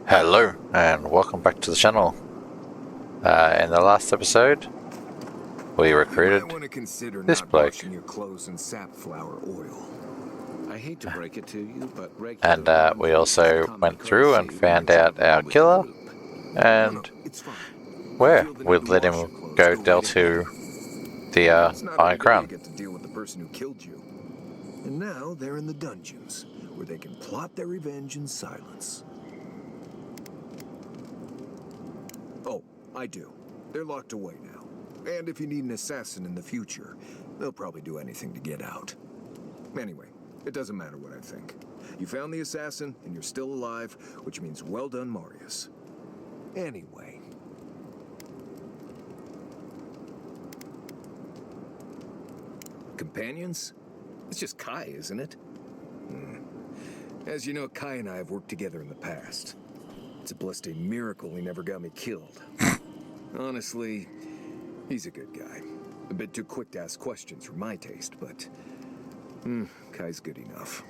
Hello and welcome back to the channel. In the last episode, we recruited You might want to consider this not bloke, washing your clothes in safflower oil. I hate to break it to you, but and we also went through and found out our killer, and It's fine. where Feel the we need to let wash your him clothes, go go down right to ahead. the It's not Iron every day you Crown. get to deal with the person who killed you. And now they're in the dungeons, where they can plot their revenge in silence. Oh, I do. They're locked away now. And if you need an assassin in the future, they'll probably do anything to get out. Anyway, it doesn't matter what I think. You found the assassin, and you're still alive, which means well done, Marius. Anyway. Companions? It's just Kai, isn't it? As you know, Kai and I have worked together in the past. It's a blessed miracle he never got me killed. Honestly, he's a good guy. A bit too quick to ask questions for my taste, but... Kai's good enough.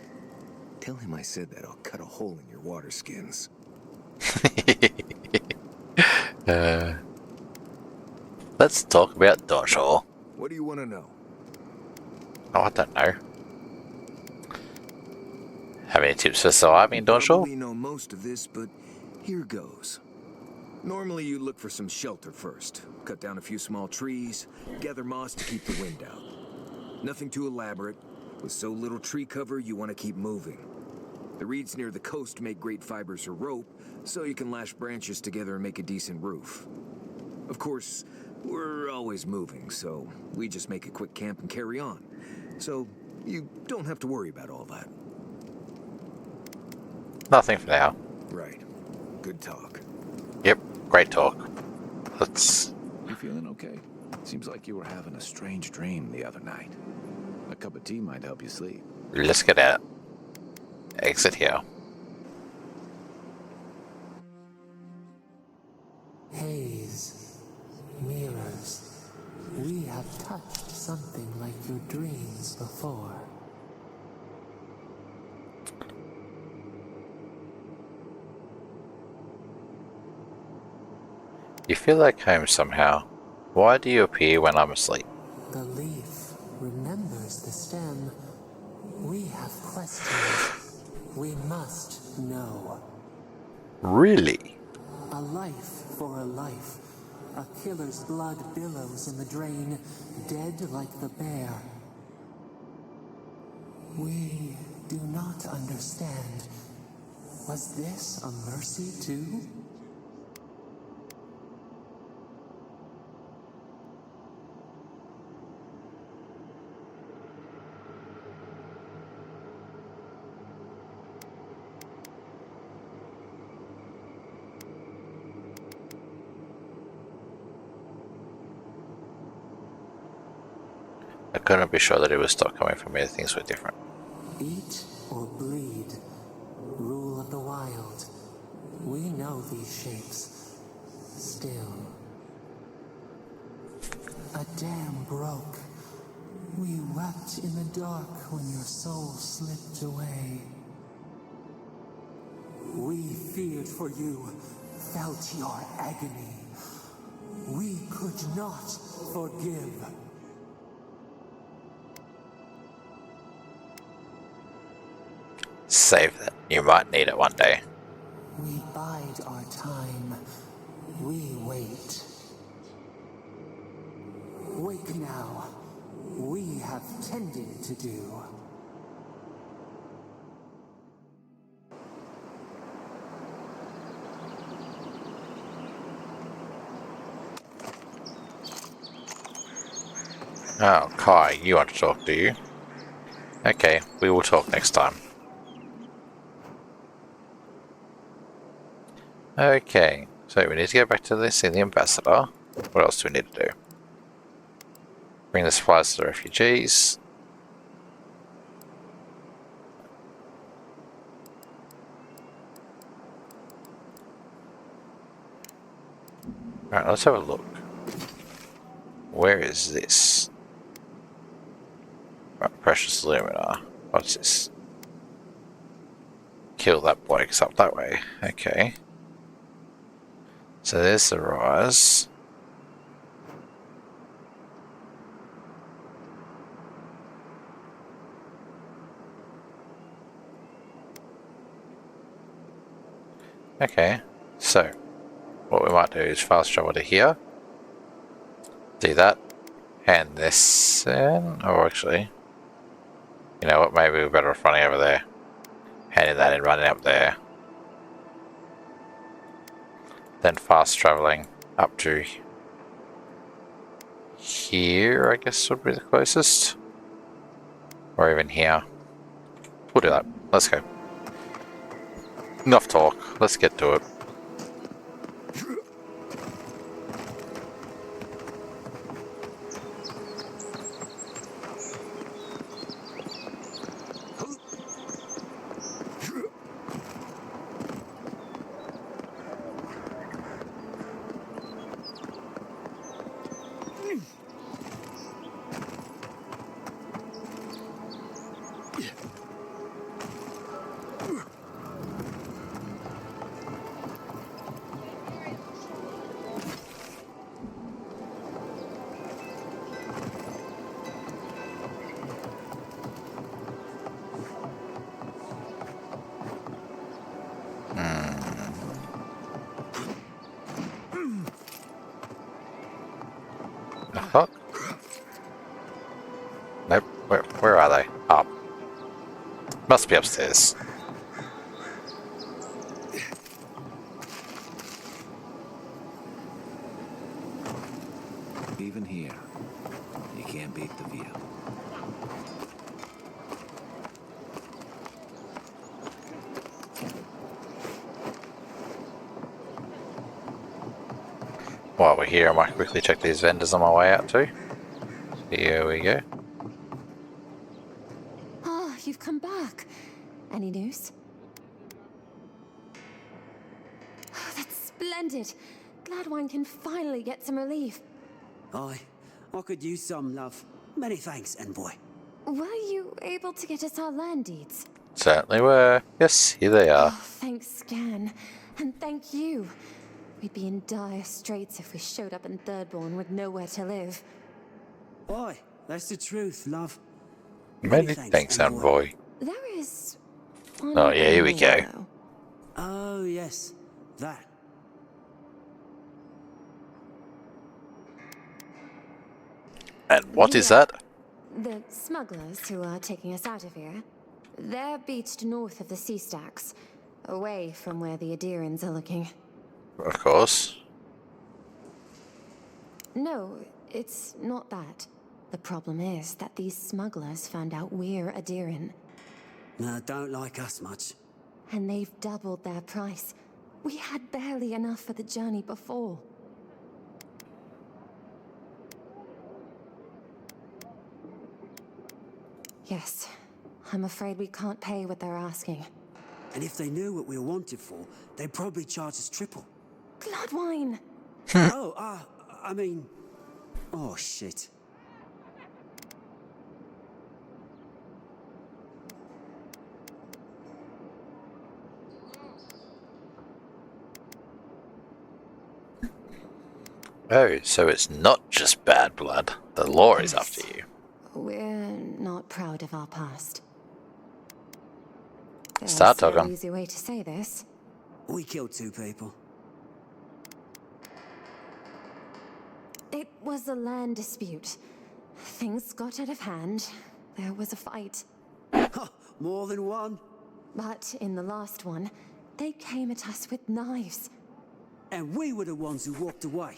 Tell him I said that I'll cut a hole in your water skins. Let's talk about Dodgeball. What do you want to know? Oh, I don't know. Have any tips for surviving Dodgeball? Probably know most of this, but here goes. Normally you look for some shelter first. Cut down a few small trees, gather moss to keep the wind out. Nothing too elaborate. With so little tree cover, you want to keep moving. The reeds near the coast make great fibers for rope, so you can lash branches together and make a decent roof. Of course, we're always moving, so we just make a quick camp and carry on. So you don't have to worry about all that. Nothing for now. Right. Good talk. Yep, great talk. Let's... You feeling okay? Seems like you were having a strange dream the other night. A cup of tea might help you sleep. Let's get out. Exit here. Haze, mirrors, we have touched something like your dreams before. You feel like home somehow. Why do you appear when I'm asleep? The leaf remembers the stem. We have questions. We must know. Really? A life for a life. A killer's blood billows in the drain, dead like the bear. We do not understand. Was this a mercy too? I couldn't be sure that it would stop coming from me. Things were different. Eat or bleed. Rule of the wild. We know these shapes. Still. A dam broke. We wept in the dark when your soul slipped away. We feared for you, felt your agony. We could not forgive. Save that. You might need it one day. We bide our time. We wait. Wake now. We have tending to do. Oh, Kai, you want to talk, do you? Okay, we will talk next time. Okay, so we need to go back to see the ambassador. What else do we need to do? Bring the supplies to the refugees. Alright, let's have a look. Where is this? Right, precious alumina. What's this? Kill that bloke, it's up that way. Okay. So there's the rise. Okay, so what we might do is fast travel to here. Do that. Hand this in. Or actually, you know what, maybe we're better off running over there. Handing that in, running up there. Then fast traveling up to here, I guess would be the closest. Or even here. We'll do that. Let's go. Enough talk. Let's get to it. The fuck? Nope. Where are they? Up. Must be upstairs. Even here, you can't beat the view. While we're here, I might quickly check these vendors on my way out too. Here we go. Ah, you've come back. Any news? Oh, that's splendid. Glad one can finally get some relief. Aye, I could use some, love. Many thanks, envoy. Were you able to get us our land deeds? Certainly were. Yes, here they are. Oh, thanks, Scan. And thank you. We'd be in dire straits if we showed up in Thirdborn with nowhere to live. Aye, that's the truth, love. Many thanks, envoy. There is one Oh, yeah, here we more, go. though. Oh, yes, that. And what is that? The smugglers who are taking us out of here, they're beached north of the sea stacks, away from where the Adirans are looking. Of course. No, it's not that. The problem is that these smugglers found out we're Adiran, No, don't like us much. and they've doubled their price. We had barely enough for the journey before. Yes, I'm afraid we can't pay what they're asking. And if they knew what we were wanted for, they'd probably charge us triple. Bloodwine! I mean... Oh, shit. Oh, so it's not just bad blood. The law is after you. We're not proud of our past. Start There's no talking. easy way to say this. We killed 2 people. It was a land dispute. Things got out of hand. There was a fight. Ha! More than one. But in the last one, they came at us with knives. And we were the ones who walked away.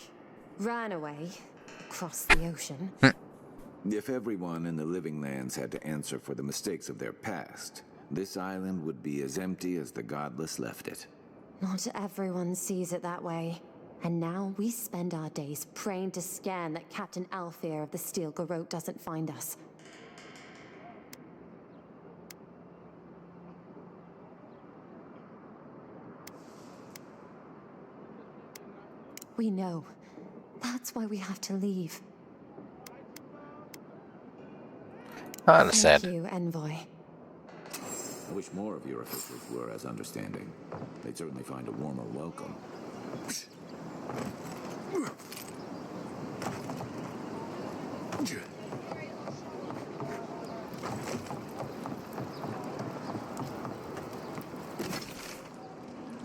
Ran away. Across the ocean. If everyone in the living lands had to answer for the mistakes of their past, this island would be as empty as the godless left it. Not everyone sees it that way. And now we spend our days praying to Scan that Captain Alfear of the Steel Garrote doesn't find us. We know. That's why we have to leave. I understand. Thank you, Envoy. I wish more of your officials were as understanding. They'd certainly find a warmer welcome.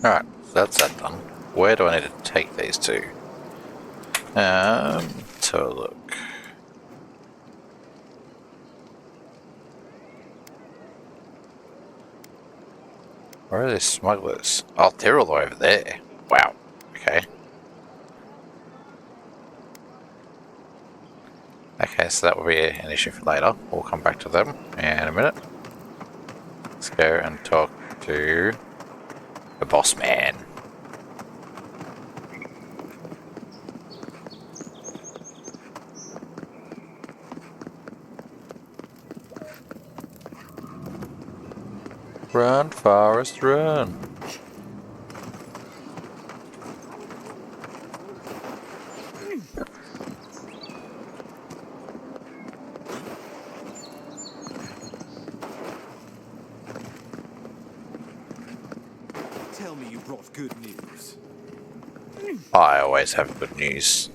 Alright, so that's that done. Where do I need to take these to? To a look. Where are these smugglers? Oh, they're all the way over there. Wow. Okay. Okay, so that will be an issue for later. We'll come back to them in a minute. Let's go and talk to the boss man. Run, Forrest, run. Tell me you brought good news. I always have good news.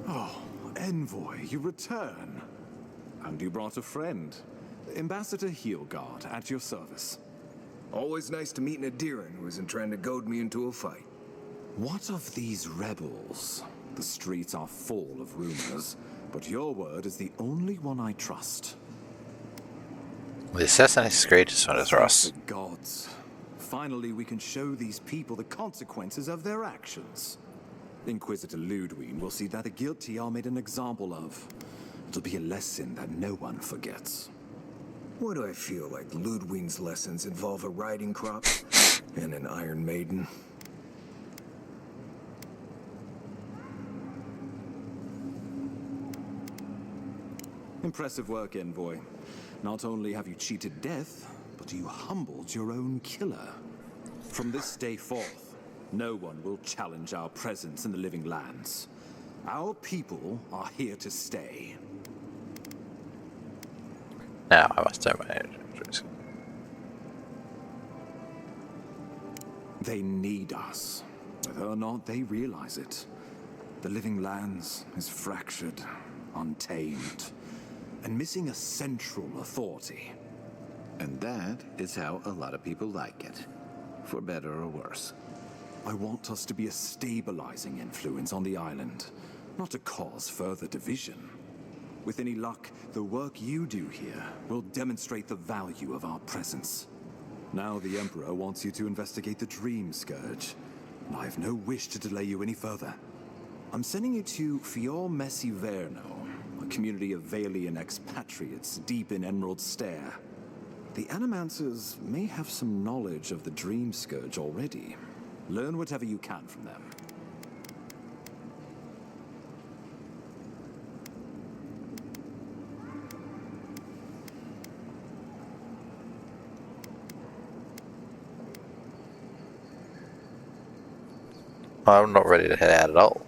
Oh, Envoy, you return. And you brought a friend. Ambassador Heelguard, at your service. Always nice to meet an Adiran who isn't trying to goad me into a fight. What of these rebels? The streets are full of rumors, but your word is the only one I trust. The assassin is greatest one is Ross. Thank the gods. Finally, we can show these people the consequences of their actions. Inquisitor Ludwig will see that the guilty are made an example of. It'll be a lesson that no one forgets. Why do I feel like Ludwig's lessons involve a riding crop and an Iron Maiden? Impressive work, Envoy. Not only have you cheated death, but you humbled your own killer. From this day forth, no one will challenge our presence in the living lands. Our people are here to stay. Now I must terminate. They need us, whether or not they realize it. The living lands is fractured, untamed, and missing a central authority. And that is how a lot of people like it, for better or worse. I want us to be a stabilizing influence on the island, not to cause further division. With any luck, the work you do here will demonstrate the value of our presence. Now the Emperor wants you to investigate the Dream Scourge, and I have no wish to delay you any further. I'm sending you to Fior Messi Verno, a community of Valian expatriates deep in Emerald Stair. The Animancers may have some knowledge of the Dream Scourge already. Learn whatever you can from them. I'm not ready to head out at all.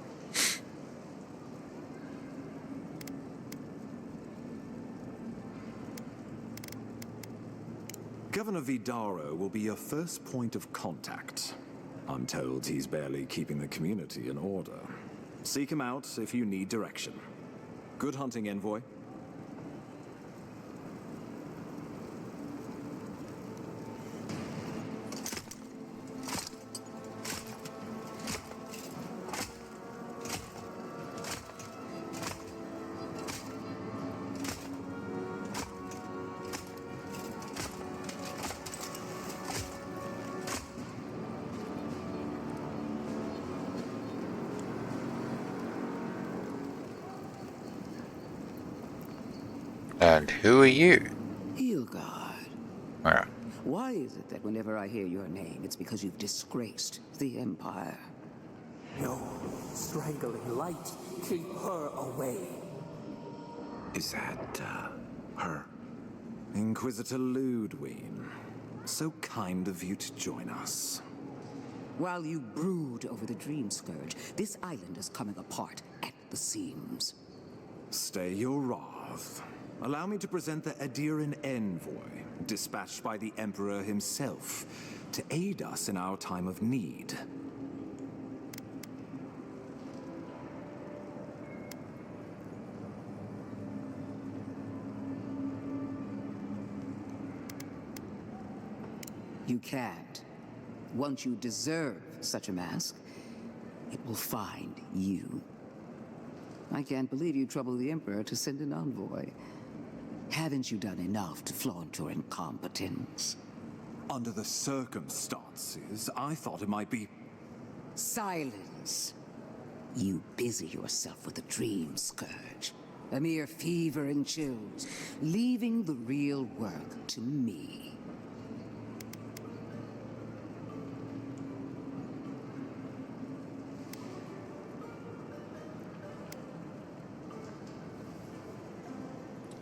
Governor Vidaro will be your first point of contact. I'm told he's barely keeping the community in order. Seek him out if you need direction. Good hunting, Envoy. And who are you? Heelguard. Alright. Why is it that whenever I hear your name, it's because you've disgraced the Empire? No strangling light. Keep her away. Is that, her? Inquisitor Ludwig. So kind of you to join us. While you brood over the Dream Scourge, this island is coming apart at the seams. Stay your wrath. Allow me to present the Adiran Envoy, dispatched by the Emperor himself, to aid us in our time of need. You can't. Once you deserve such a mask, it will find you. I can't believe you troubled the Emperor to send an envoy. Haven't you done enough to flaunt your incompetence? Under the circumstances, I thought it might be... Silence. You busy yourself with the dream scourge. A mere fever and chills, leaving the real work to me.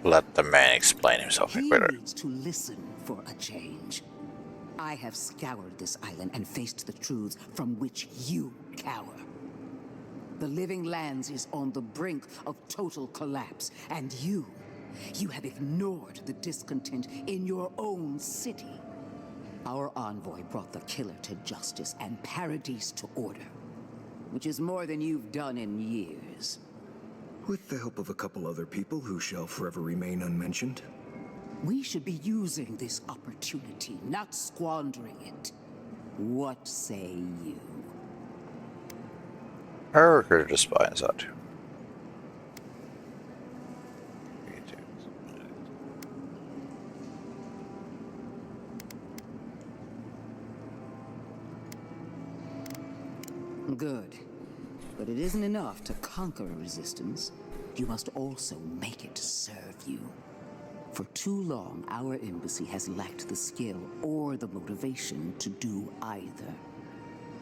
Let the man explain himself. He Better. needs to listen for a change. I have scoured this island and faced the truths from which you cower. The Living Lands is on the brink of total collapse, and you have ignored the discontent in your own city. Our envoy brought the killer to justice and Paradise to order, which is more than you've done in years. With the help of a couple other people who shall forever remain unmentioned. We should be using this opportunity, not squandering it. What say you? Or we could just buy inside. Good. But it isn't enough to conquer a resistance. You must also make it serve you. For too long, our embassy has lacked the skill or the motivation to do either.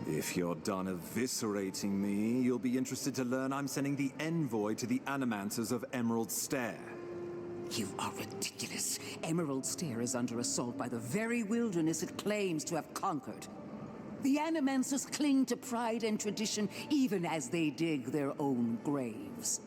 If you're done eviscerating me, you'll be interested to learn I'm sending the envoy to the Animancers of Emerald Stair. You are ridiculous. Emerald Stair is under assault by the very wilderness it claims to have conquered. The Animancers cling to pride and tradition even as they dig their own graves.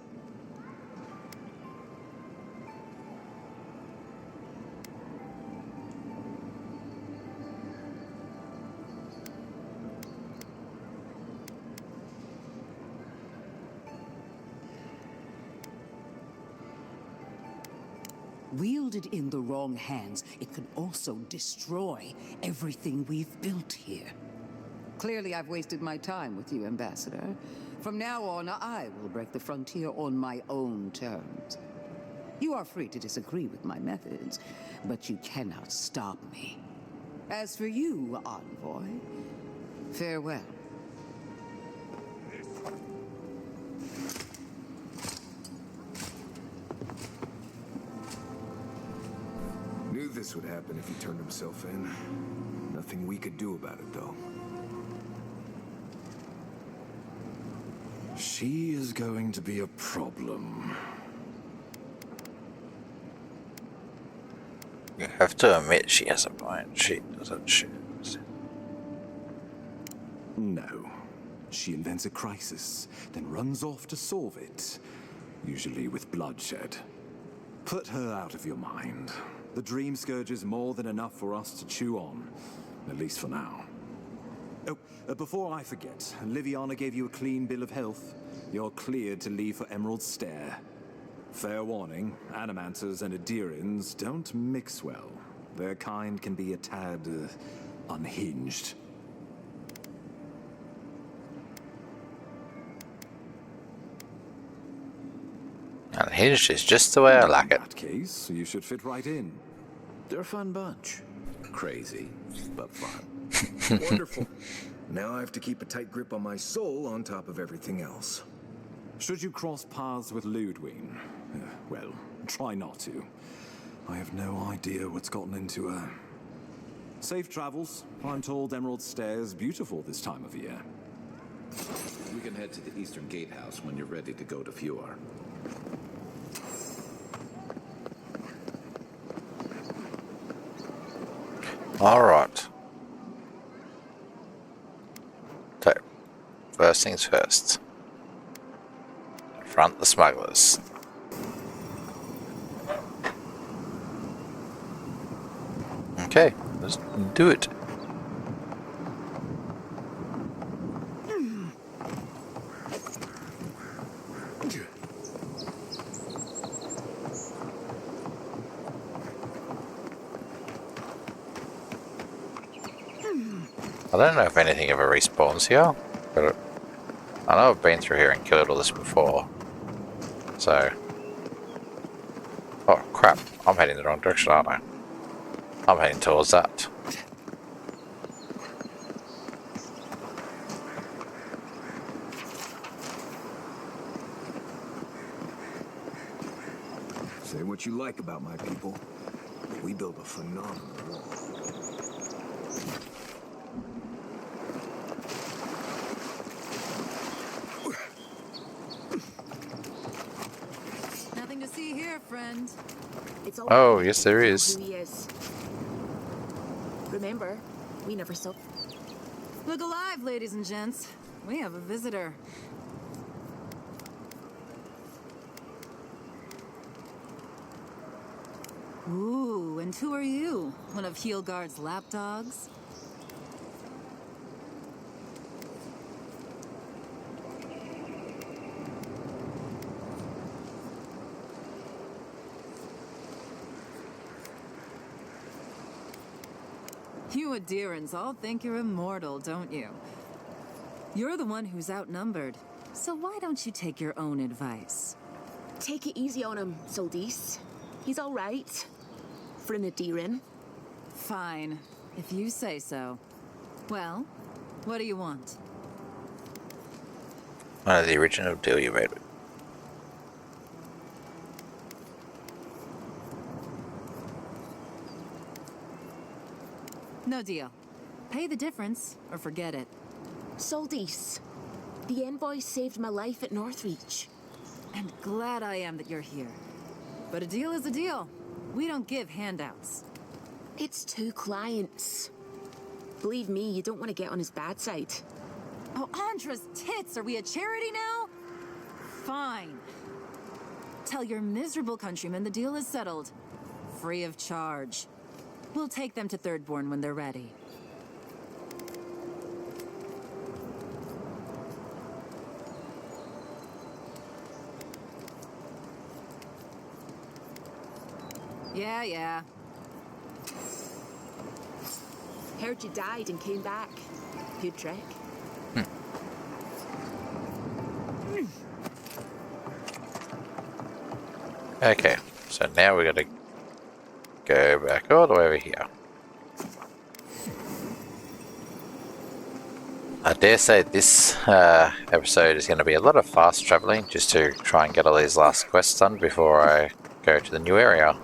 Wielded in the wrong hands, it can also destroy everything we've built here. Clearly, I've wasted my time with you, Ambassador. From now on, I will break the frontier on my own terms. You are free to disagree with my methods, but you cannot stop me. As for you, Envoy, farewell. Knew this would happen if he turned himself in. Nothing we could do about it, though. She is going to be a problem. You have to admit she has a point. She doesn't. She. No. She invents a crisis, then runs off to solve it. Usually with bloodshed. Put her out of your mind. The Dream Scourge is more than enough for us to chew on. At least for now. Oh, before I forget, Liviana gave you a clean bill of health. You're cleared to leave for Emerald Stair. Fair warning, Animancers and Adirians don't mix well. Their kind can be a tad, unhinged. Unhinged is just the way I like it. In that case, you should fit right in. They're a fun bunch. Crazy, but fun. Wonderful. Now I have to keep a tight grip on my soul on top of everything else. Should you cross paths with Ludwig, well, try not to. I have no idea what's gotten into her. Safe travels. I'm told Emerald Stair is beautiful this time of year. We can head to the Eastern Gatehouse when you're ready to go to Fjord. Alright. So, first things first. Confront the smugglers. Okay, let's do it. I don't know if anything ever respawns here, but I know I've been through here and killed all this before. So... Oh crap, I'm heading the wrong direction, aren't I? I'm heading towards that. Say what you like about my people. We built a phenomenal wall. Nothing to see here, friend. It's all Oh, right. yes there We know is. who he is. Remember, we never saw. Look alive, ladies and gents. We have a visitor. Ooh, and who are you? One of Heelguard's lapdogs? You Adirans all think you're immortal, don't you? You're the one who's outnumbered, so why don't you take your own advice? Take it easy on him, Soldis. He's all right. For an Adiran. Fine, if you say so. Well, what do you want? One of the original deal you made with. No deal. Pay the difference, or forget it. Soldis, the envoy saved my life at Northreach. And glad I am that you're here. But a deal is a deal. We don't give handouts. It's 2 clients. Believe me, you don't want to get on his bad side. Oh, Andra's tits! Are we a charity now? Fine. Tell your miserable countrymen the deal is settled. Free of charge. We'll take them to Thirdborn when they're ready. Yeah. Heard you died and came back. Good trick. Okay, so now we gotta go back all the way over here. I dare say this episode is going to be a lot of fast traveling just to try and get all these last quests done before I go to the new area.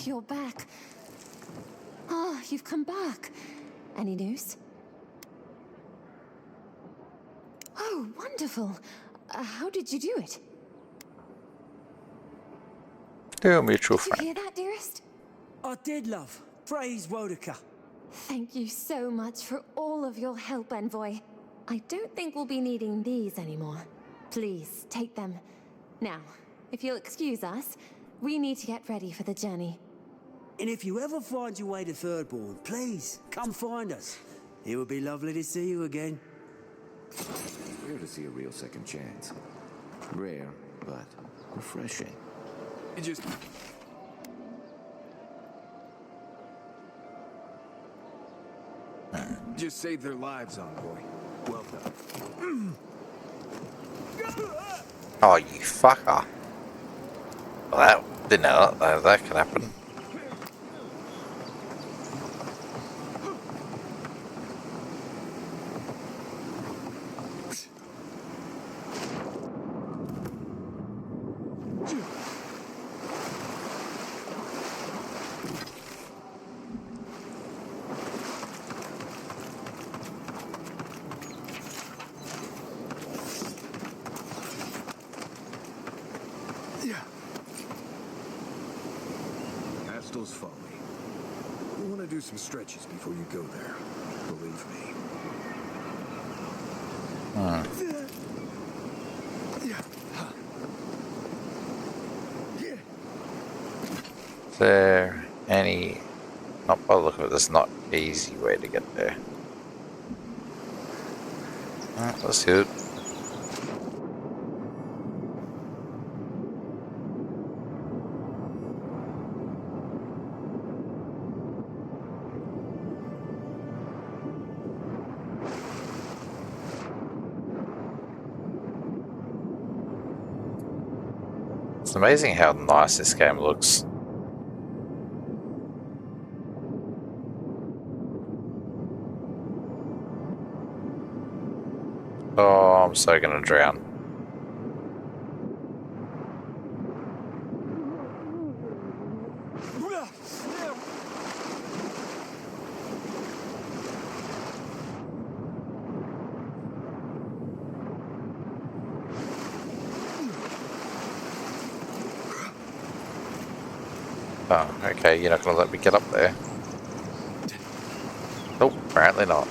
You're back. Ah, you've come back. Any news? Oh, wonderful. How did you do it? Dear mutual Did you friend. hear that, dearest? I did, love. Praise Wodaka. Thank you so much for all of your help, Envoy. I don't think we'll be needing these anymore. Please, take them. Now, if you'll excuse us, we need to get ready for the journey. And if you ever find your way to Thirdborn, please, come find us. It would be lovely to see you again. Rare to see a real second chance. Rare, but refreshing. It just... Just saved their lives, Envoy. Well done. Oh, you fucker. Well, that didn't know that could happen. some stretches before you go there. Believe me. Is there any... Not by the look of it, there's not an easy way to get there. Alright, let's do it. It's amazing how nice this game looks. Oh, I'm so gonna drown. Oh, okay, you're not gonna let me get up there. Nope, apparently not.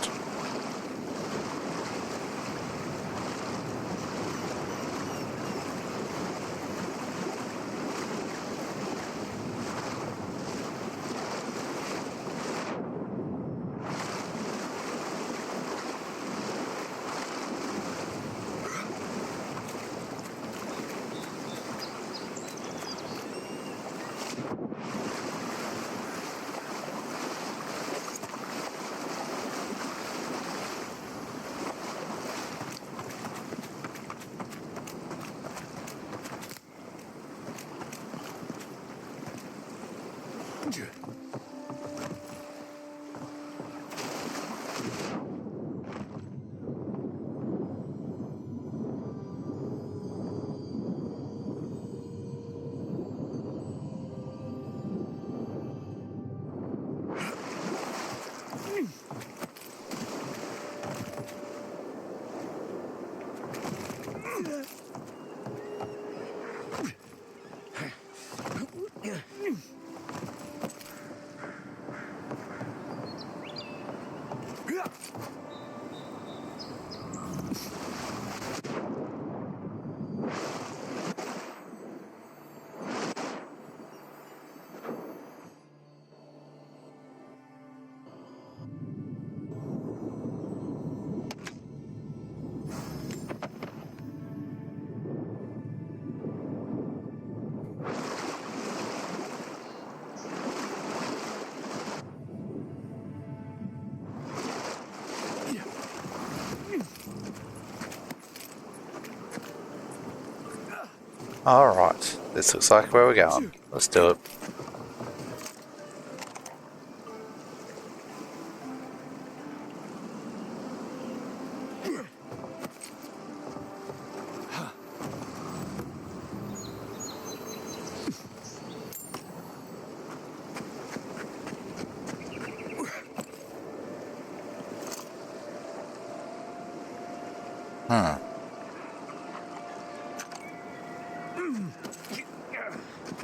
Alright, this looks like where we're going. Let's do it.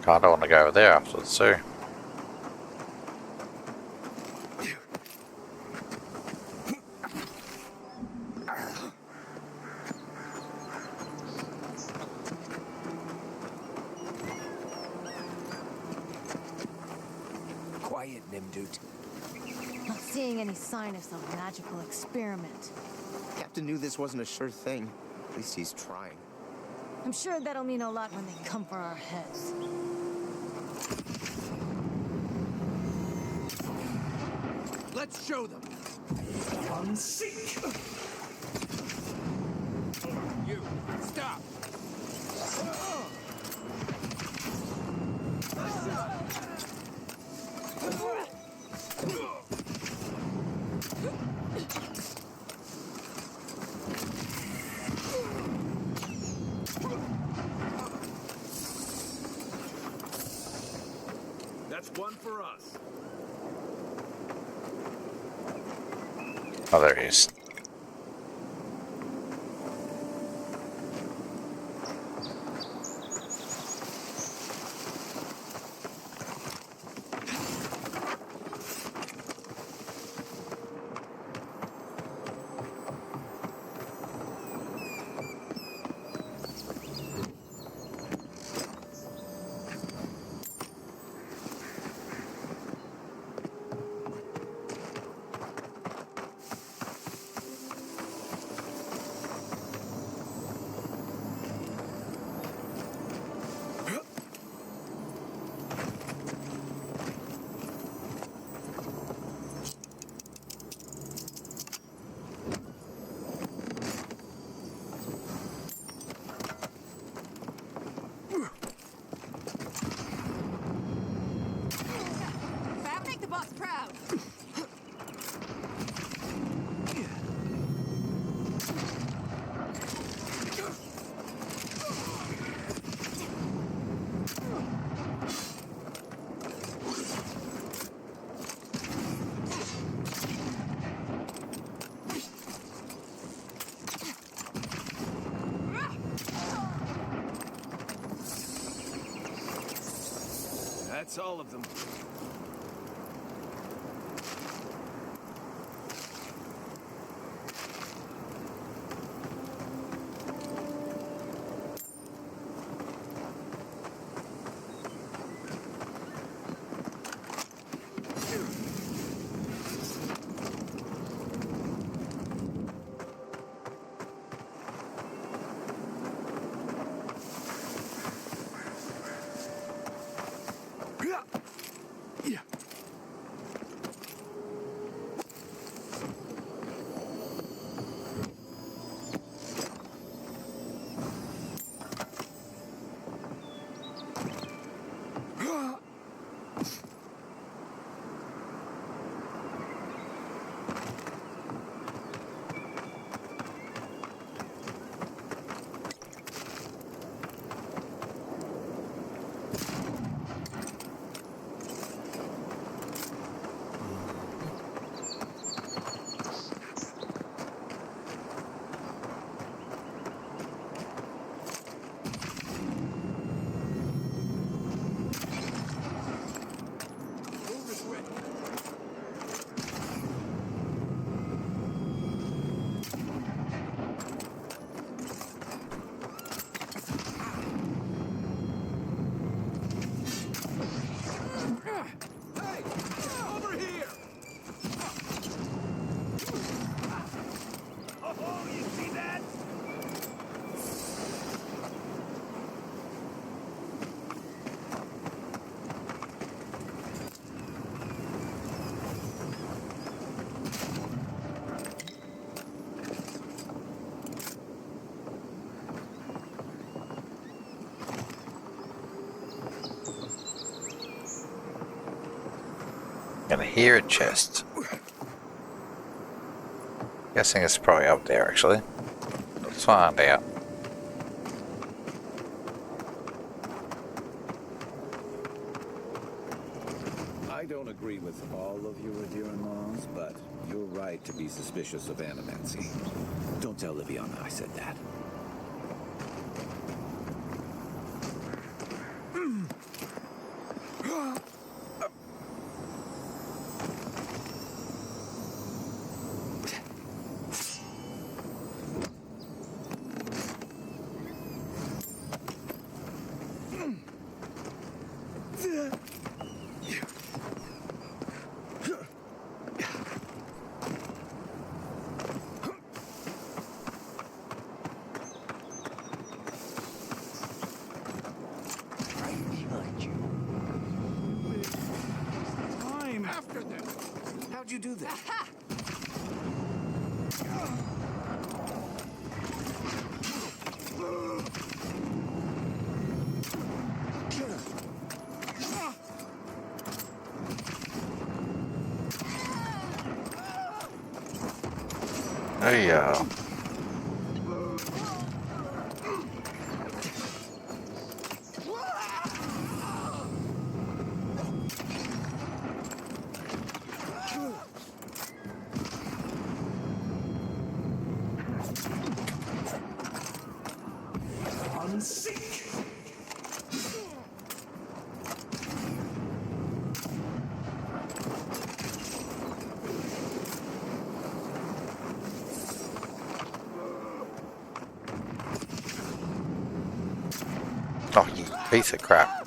I don't want to go over there afterwards too. Quiet, Nimdut. Not seeing any sign of some magical experiment. Captain knew this wasn't a sure thing. At least he's trying. I'm sure that'll mean a lot when they come for our heads. Let's show them. Unseek! You, stop. That's one for us. Oh, there he is. That's all of them. Gonna hear a chest. Guessing it's probably up there actually. Let's find out. I don't agree with all of your adherent laws, but you're right to be suspicious of animancy. Don't tell Liviana I said that. After them! How'd you do that? Oh yeah. Oh, you piece of crap.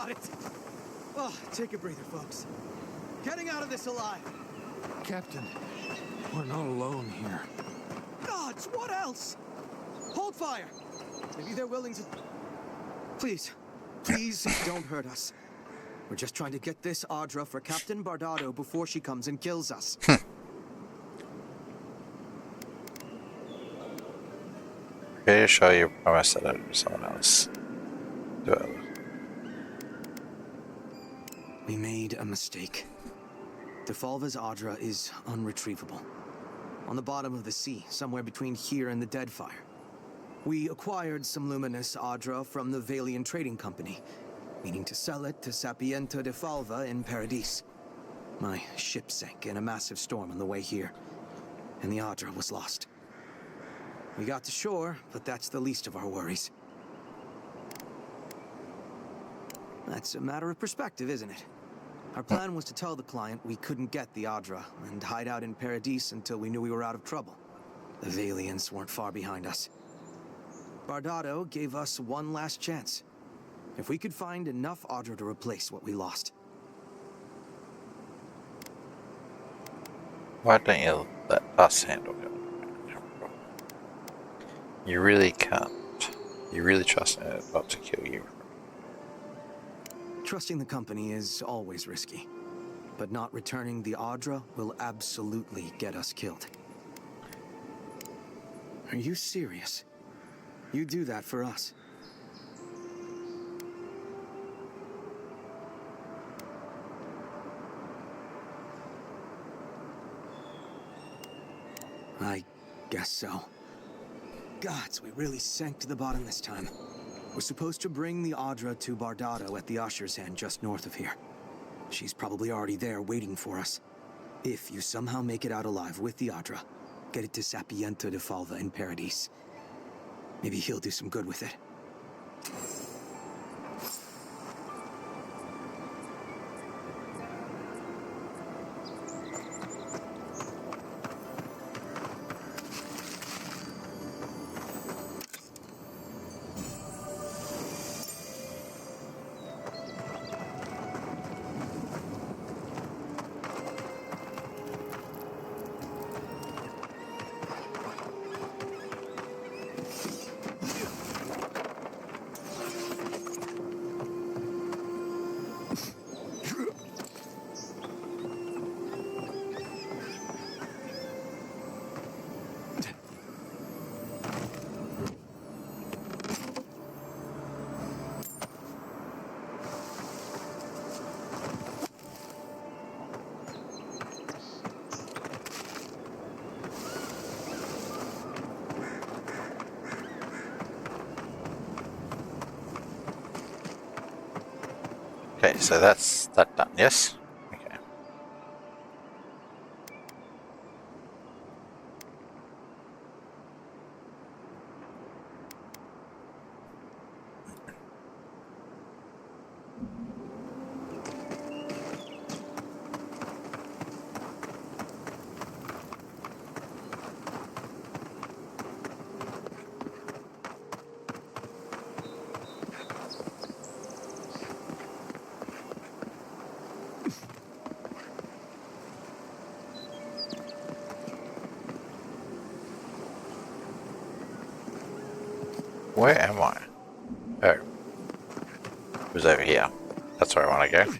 got it! Oh, take a breather, folks. Getting out of this alive! Captain, we're not alone here. Gods, what else? Hold fire! Maybe they're willing to... Please, please don't hurt us. We're just trying to get this Audra for Captain Bardado before she comes and kills us. Pretty sure you promised that it was someone else. Do it. We made a mistake. Defalva's Audra is unretrievable. On the bottom of the sea, somewhere between here and the Deadfire. We acquired some luminous Audra from the Valian Trading Company, meaning to sell it to Sapienta Defalva in Paradis. My ship sank in a massive storm on the way here, and the Audra was lost. We got to shore, but that's the least of our worries. That's a matter of perspective, isn't it? Our plan was to tell the client we couldn't get the Audra and hide out in Paradis until we knew we were out of trouble. The Valians weren't far behind us. Bardado gave us one last chance. If we could find enough Audra to replace what we lost. Why don't you let us handle it? You really can't. You really trust me not to kill you. Trusting the company is always risky, but not returning the Audra will absolutely get us killed. Are you serious? You do that for us? I guess so. Gods, we really sank to the bottom this time. We're supposed to bring the Audra to Bardado at the Usher's End just north of here. She's probably already there waiting for us. If you somehow make it out alive with the Audra, get it to Sapienta Defalva in Paradis. Maybe he'll do some good with it. Okay, so that's that done, yes? Okay. Where am I? Oh. It was over here. That's where I want to go.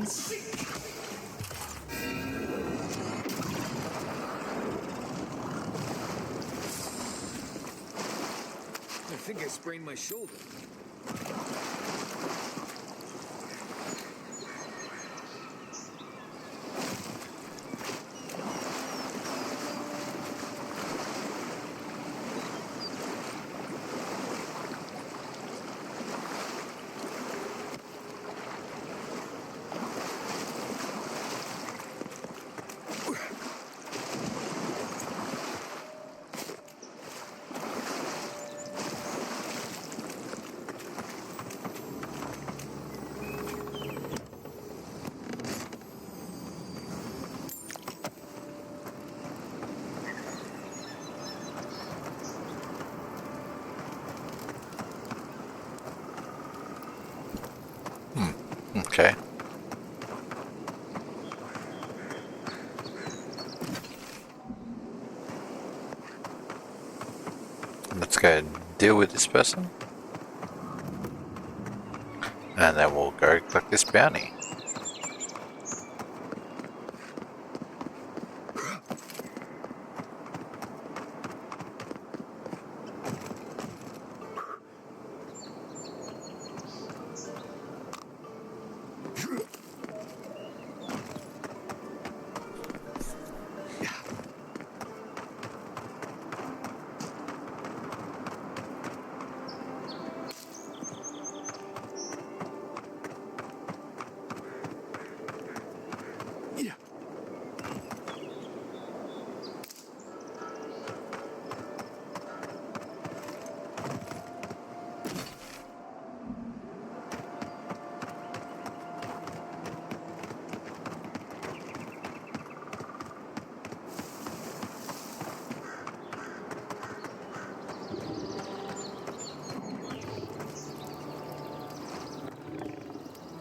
I think I sprained my shoulder. Okay. Let's go deal with this person. And then we'll go collect this bounty.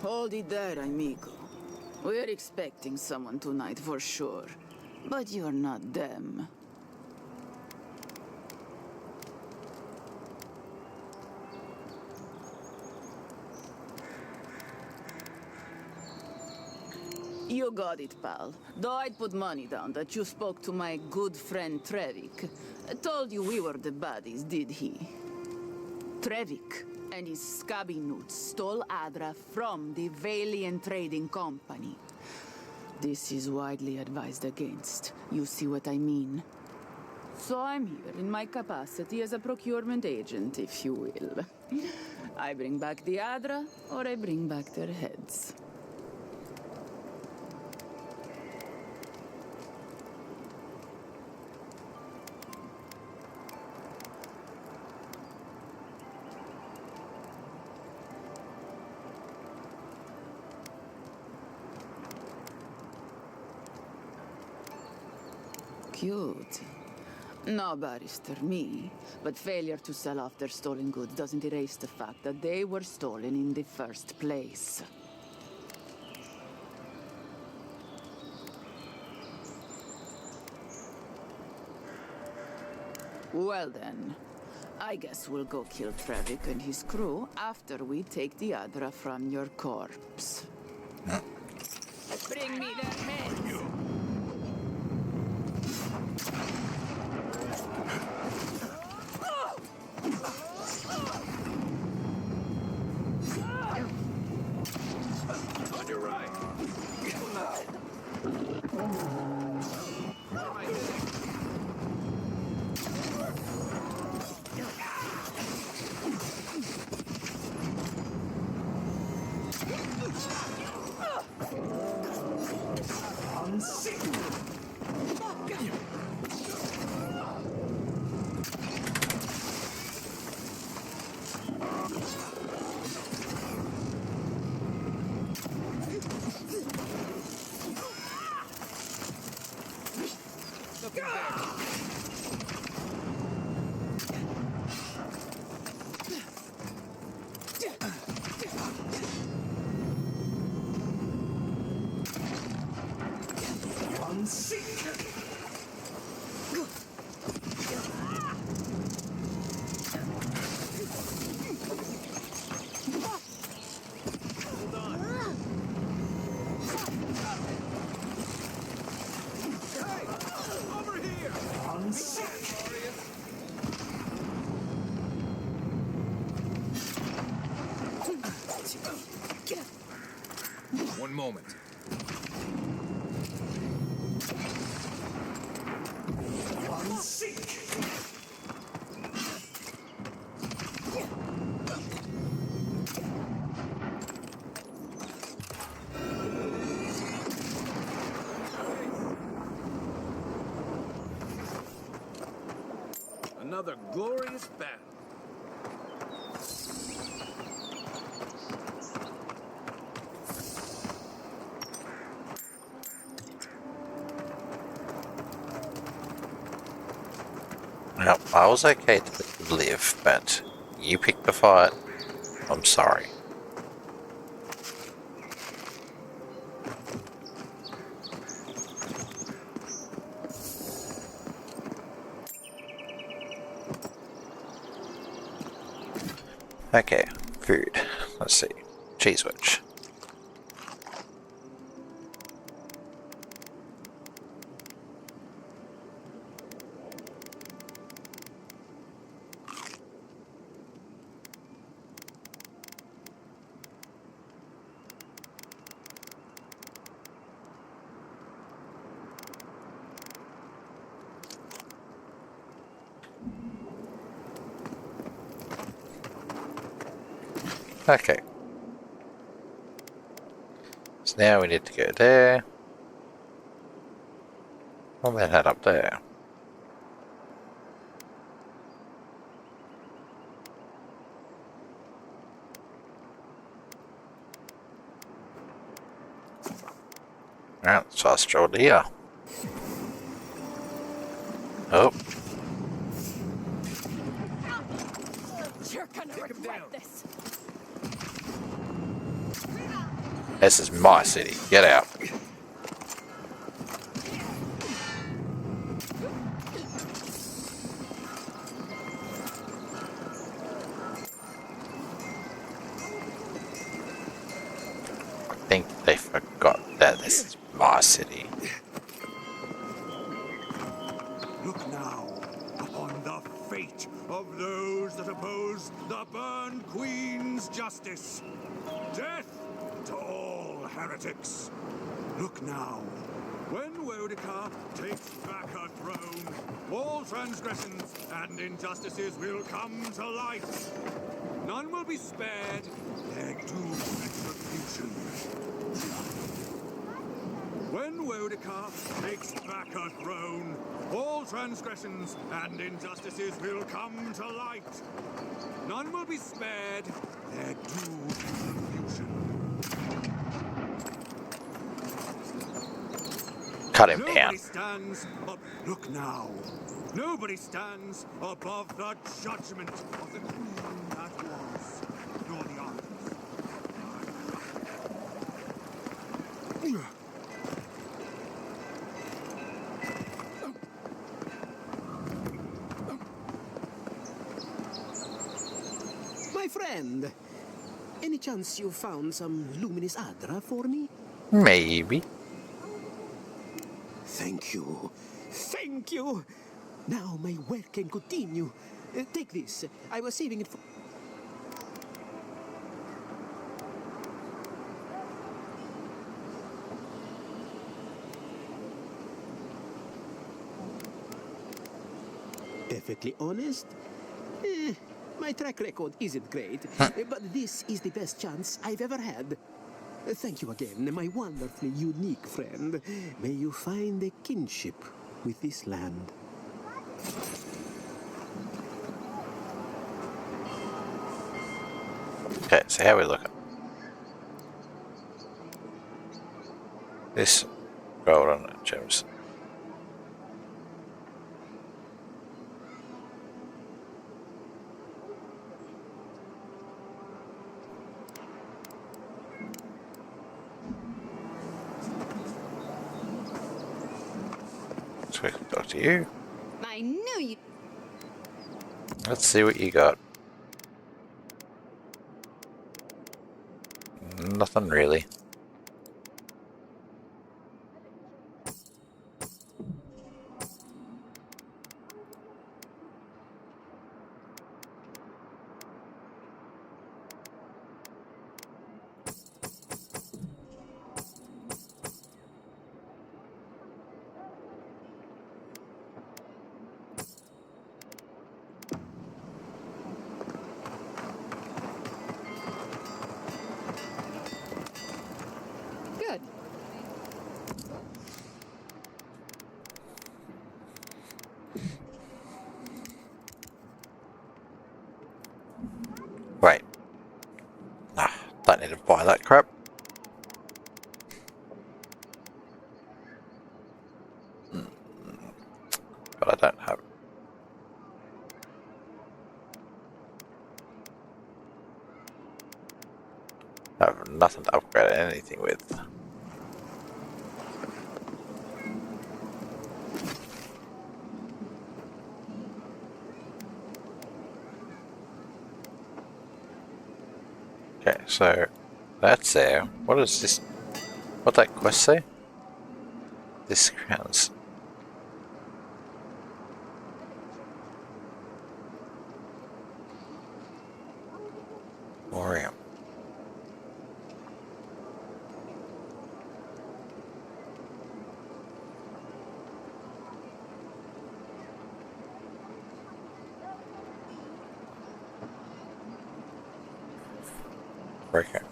Hold it there, amigo. We're expecting someone tonight for sure. But you're not them. You got it, pal. Though I'd put money down that you spoke to my good friend Trevik. Told you we were the baddies, did he? Trevik and his scabby newts stole Adra from the Valiant Trading Company. This is widely advised against. You see what I mean? So I'm here in my capacity as a procurement agent, if you will. I bring back the Adra, or I bring back their heads. Cute. No barrister, me. But failure to sell off their stolen goods doesn't erase the fact that they were stolen in the first place. Well then, I guess we'll go kill Trevik and his crew after we take the Adra from your corpse. Bring me their heads! On your right. One moment. Another glorious battle. Now, I was okay to live, but you picked the fight. I'm sorry. Okay, food. Let's see. Cheese wedge. Okay. So now we need to go there. Well, then head up there. Alright, let's fast travel to here. Oh. You're gonna regret this. This is my city. Get out. I think they forgot that this is my city. Look now upon the fate of those that oppose the burned Queen's justice. Death to all heretics. Look now. When Wodika takes back her throne, all transgressions and injustices will come to light. None will be spared their due retribution. When Wodika takes back her throne, all transgressions and injustices will come to light. None will be spared their due retribution. Cut him Nobody down. stands up. Look now. Nobody stands above the judgment of the Queen that was, nor the others. My friend, any chance you found some luminous Adra for me? Maybe. Thank you. Thank you. Now my work can continue. Take this. I was saving it for... Perfectly honest? My track record isn't great, but this is the best chance I've ever had. Thank you again, my wonderfully unique friend. May you find a kinship with this land. Okay, so how are we looking? This golden gems. So we can talk to you. I knew you. Let's see what you got. Nothing really. to buy that crap. But I don't have it. I have nothing to upgrade anything with. Okay, so that's there. What is this? What that quest say? This crowns. Orium. Breakout.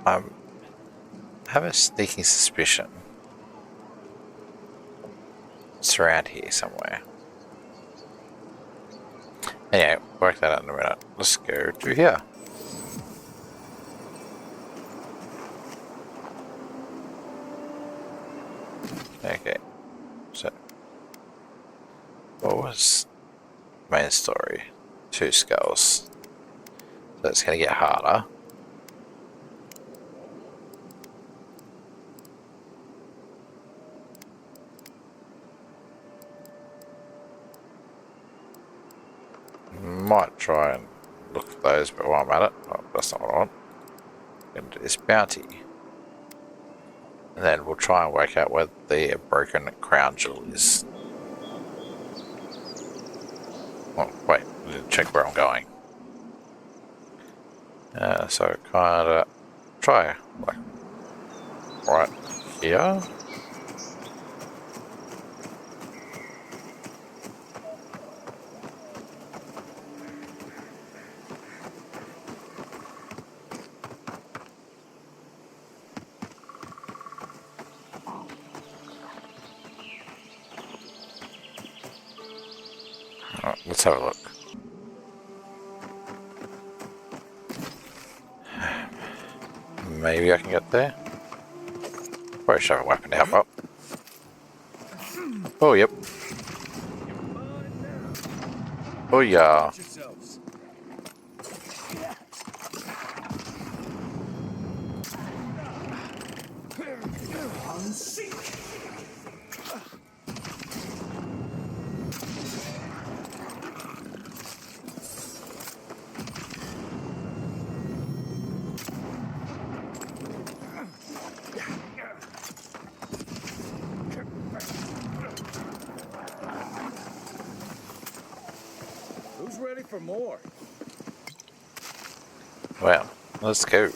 I have a sneaking suspicion it's around here somewhere. Anyway, work that out in a minute. Let's go to here. Okay, so what was main story? 2 skulls. So it's going to get harder. Might try and look for those, but while I'm at it, oh, that's not what I want. I'm going to do this bounty. And then we'll try and work out where the broken crown jewel is. Oh, wait, I didn't check where I'm going. So kinda try like right here. Alright, let's have a look. Maybe I can get there. Probably should have a weapon to help up. Oh, yep. Oh, yeah. Who's ready for more? Well, let's go.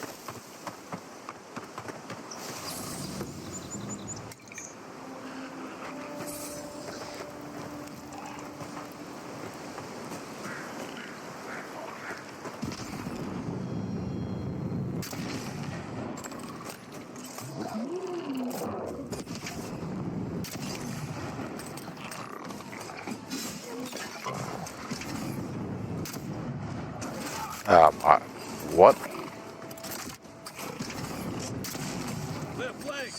What? Left leg.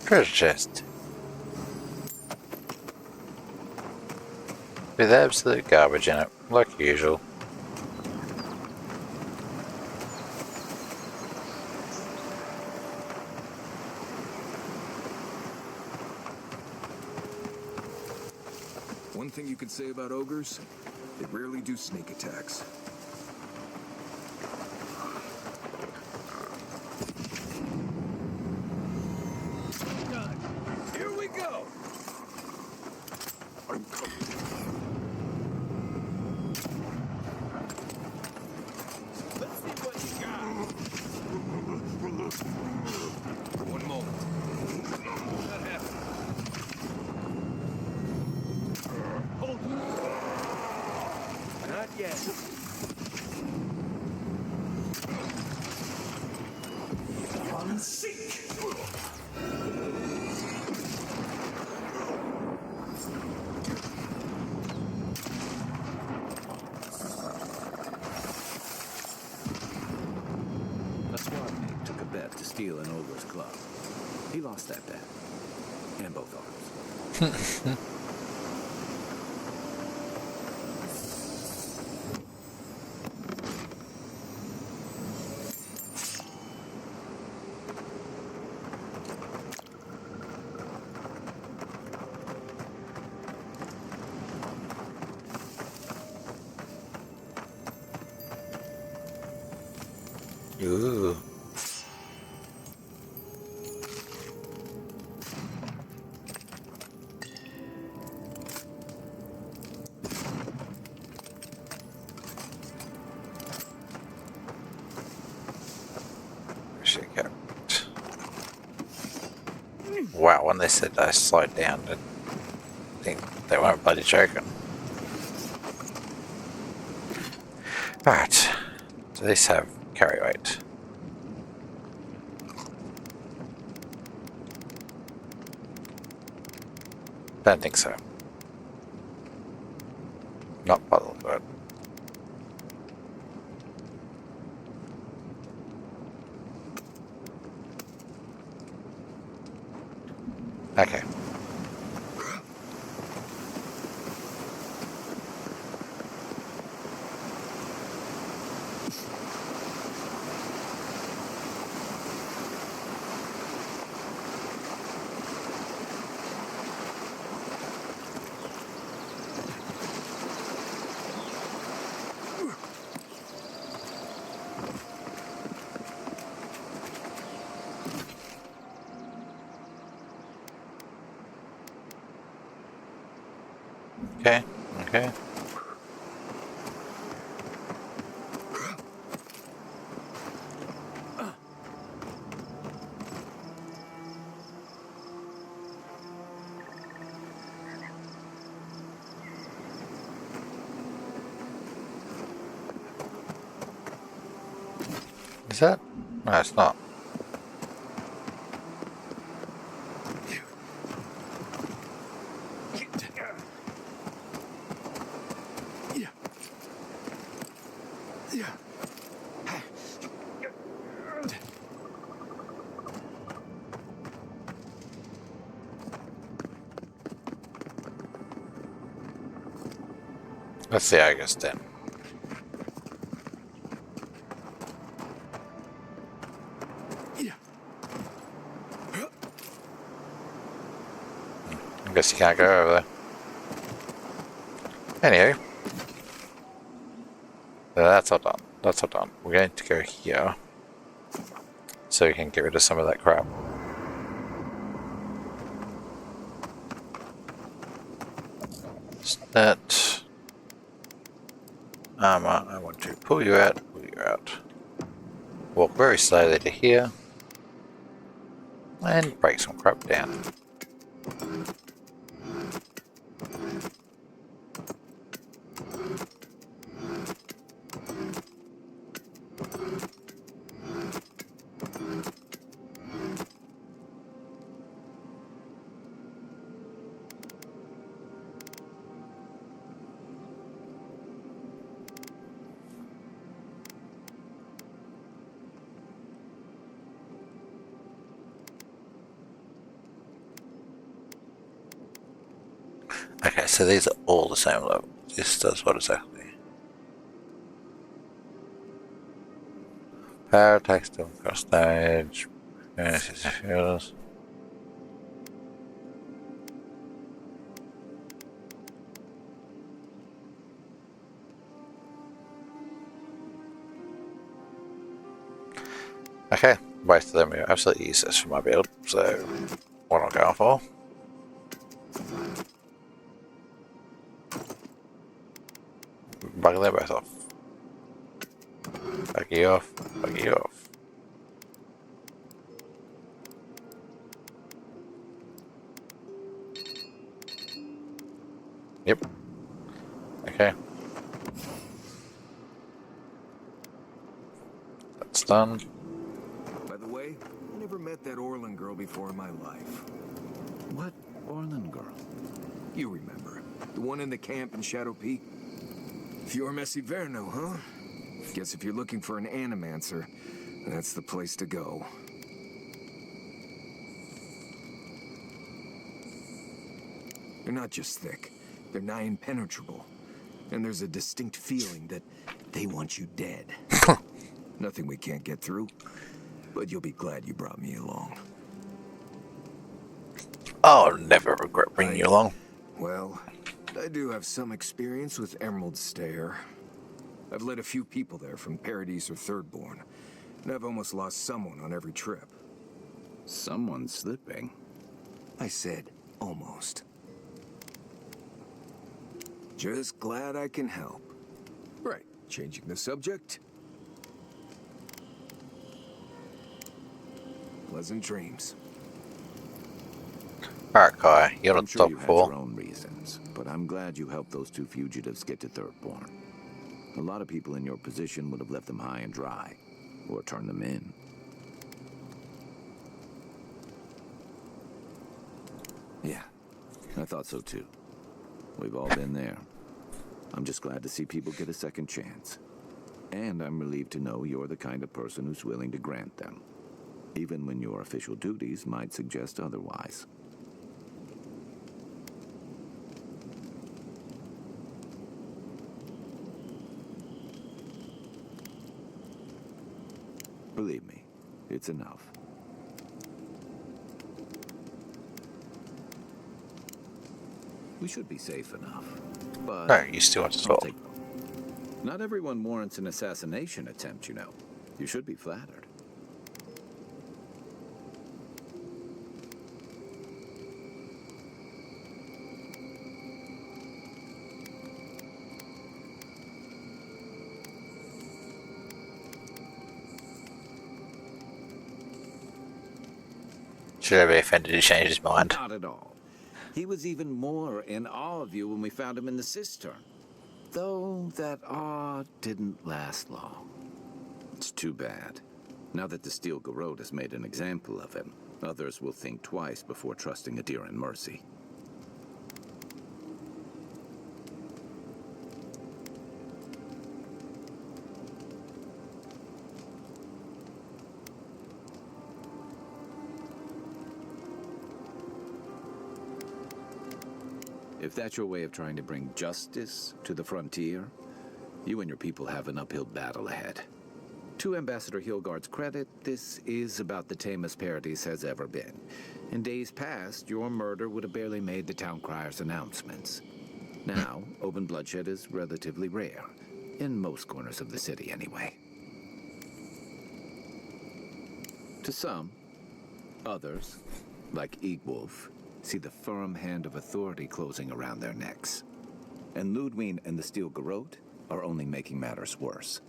Treasure chest. With absolute garbage in it, like usual. one thing you could say about ogres, they rarely do sneak attacks. Here we go! I'm coming. Let's see what you got. One moment. That happened. Not yet. Unseek! A sword mate took a bet to steal an ogre's club. He lost that bet. And both arms. Ooh. She kept. Wow, when they said I slowed down, I think they weren't bloody joking. Alright, so these have carry weight. Don't think so. Not by the look of it. Okay. Okay, okay. Is that? No, it's not. Let's see, I guess then. I guess you can't go over there. Anyway. That's all done. That's all done. We're going to go here. So we can get rid of some of that crap. That armor, I want to pull you out, walk very slowly to here, and break some crap down. Okay, so these are all the same level. This does what exactly? Power attacks, still cross damage, shields. Okay, both of them are absolutely useless for my build, so what I'm going for. Bugger them both off. Bugger you off, bugger you off. Yep. Okay. That's done. By the way, I never met that Orlin girl before in my life. What Orlin girl? You remember. The one in the camp in Shadow Peak? Fior Messiverno, huh? Guess if you're looking for an animancer, that's the place to go. They're not just thick. They're nigh impenetrable. And there's a distinct feeling that they want you dead. Nothing we can't get through. But you'll be glad you brought me along. I'll never regret bringing you along. Well, I do have some experience with Emerald Stair. I've led a few people there from Paradise or Thirdborn, and I've almost lost someone on every trip. Someone slipping? I said almost. Just glad I can help. Right, changing the subject. Pleasant dreams. Alright, Kai, you're I'm not sure top you had 4. your own reasons, but I'm glad you helped those 2 fugitives get to Thirdborn. A lot of people in your position would have left them high and dry, or turned them in. Yeah, I thought so too. We've all been there. I'm just glad to see people get a second chance. And I'm relieved to know you're the kind of person who's willing to grant them, even when your official duties might suggest otherwise. Believe me, it's enough. We should be safe enough, but... No, you still want to talk. Not everyone warrants an assassination attempt, you know. You should be flattered. Should I be offended he changed his mind? Not at all. He was even more in awe of you when we found him in the cistern. Though that awe didn't last long. It's too bad. Now that the Steel Garrote has made an example of him, others will think twice before trusting Adiran mercy. If that's your way of trying to bring justice to the frontier, you and your people have an uphill battle ahead. To Ambassador Hilgard's credit, this is about the tamest Paradise has ever been. In days past, your murder would have barely made the town crier's announcements. Now, open bloodshed is relatively rare. In most corners of the city, anyway. To some, others, like Eagwolf, see the firm hand of authority closing around their necks. And Ludwig and the Steel Garrote are only making matters worse.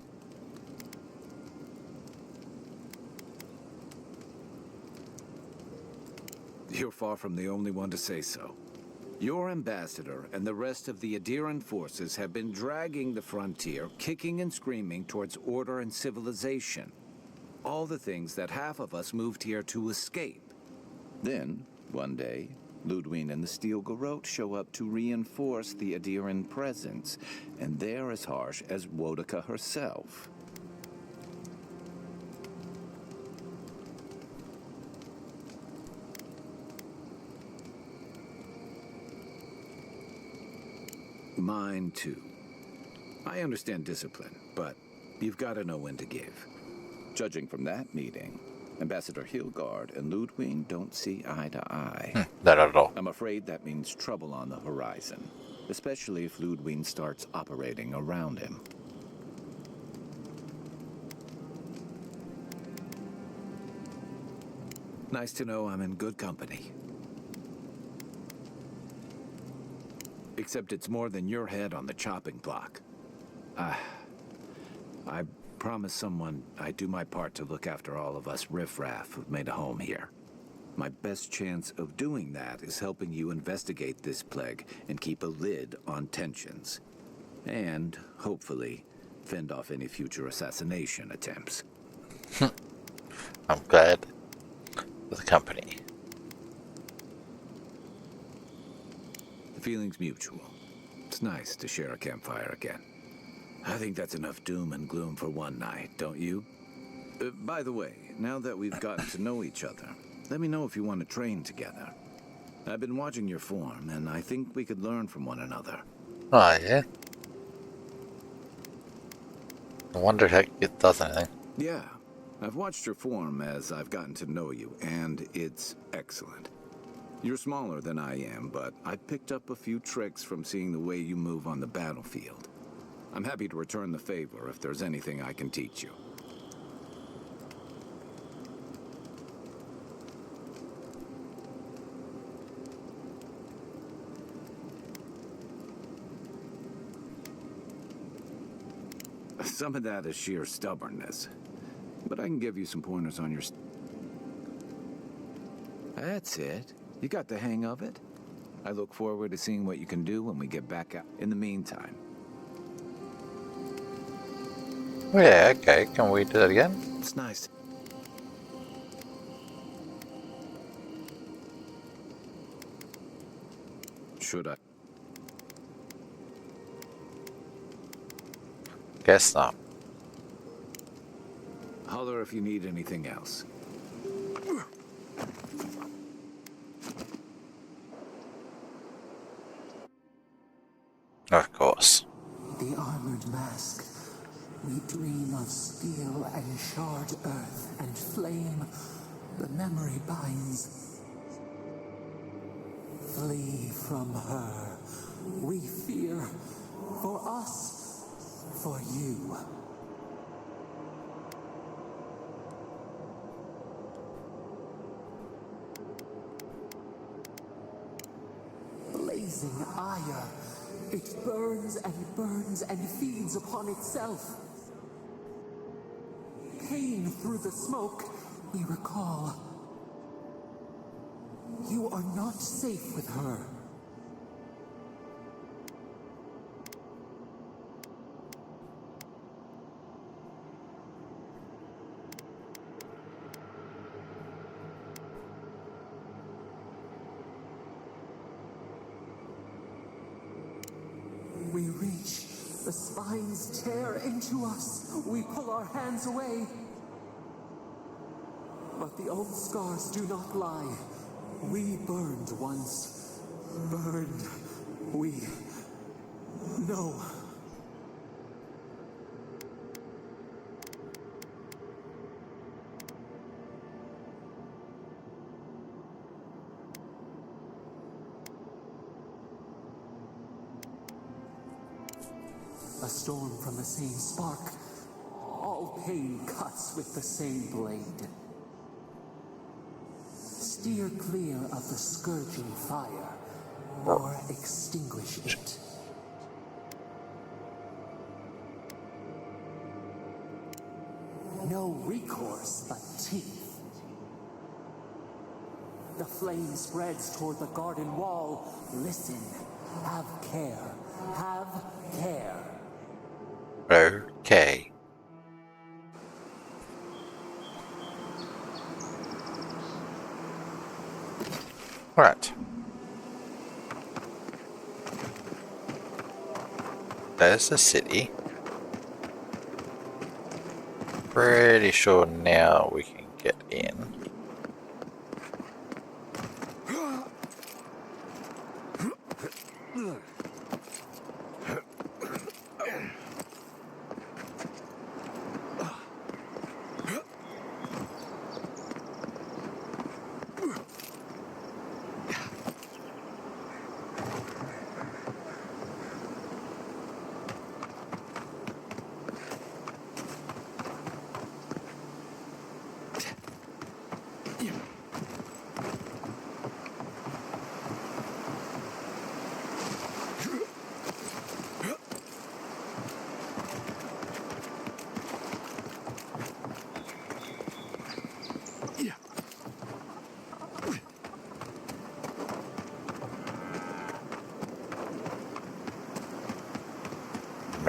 You're far from the only one to say so. Your ambassador and the rest of the Adiran forces have been dragging the frontier, kicking and screaming towards order and civilization. All the things that half of us moved here to escape. Then, one day, Ludwig and the Steel Garrote show up to reinforce the Adiran presence, and they're as harsh as Wodaka herself. Mine too. I understand discipline, but you've got to know when to give. Judging from that meeting, Ambassador Hilgard and Ludwig don't see eye to eye. Not at all. I'm afraid that means trouble on the horizon, especially if Ludwig starts operating around him. Nice to know I'm in good company. Except it's more than your head on the chopping block. I promised someone I'd do my part to look after all of us riffraff who've made a home here. My best chance of doing that is helping you investigate this plague and keep a lid on tensions. And, hopefully, fend off any future assassination attempts. I'm glad for the company. The feeling's mutual. It's nice to share a campfire again. I think that's enough doom and gloom for one night, don't you? By the way, now that we've gotten to know each other, let me know if you want to train together. I've been watching your form, and I think we could learn from one another. Oh, yeah? I wonder if it does anything. Yeah, I've watched your form as I've gotten to know you, and it's excellent. You're smaller than I am, but I picked up a few tricks from seeing the way you move on the battlefield. I'm happy to return the favor if there's anything I can teach you. Some of that is sheer stubbornness, but I can give you some pointers on your... That's it. You got the hang of it. I look forward to seeing what you can do when we get back out. In the meantime... Yeah, okay. Can we do that again? It's nice. Should I? Guess not. Holler if you need anything else. Of course. The armored mask. We dream of steel and charred earth and flame. The memory binds. Flee from her. We fear. For us. For you. Blazing ire. It burns and feeds upon itself. Pain through the smoke, we recall. You are not safe with her. We reach. The spines tear into us. We pull our hands away. But the old scars do not lie. We burned once. Burned. We know. A storm from the same spark. All pain cuts with the same blade. Steer clear of the scourging fire, or extinguish it. No recourse but teeth. The flame spreads toward the garden wall. Listen. Have care. Have care. Okay. Alright. There's the city. Pretty sure now we can get in.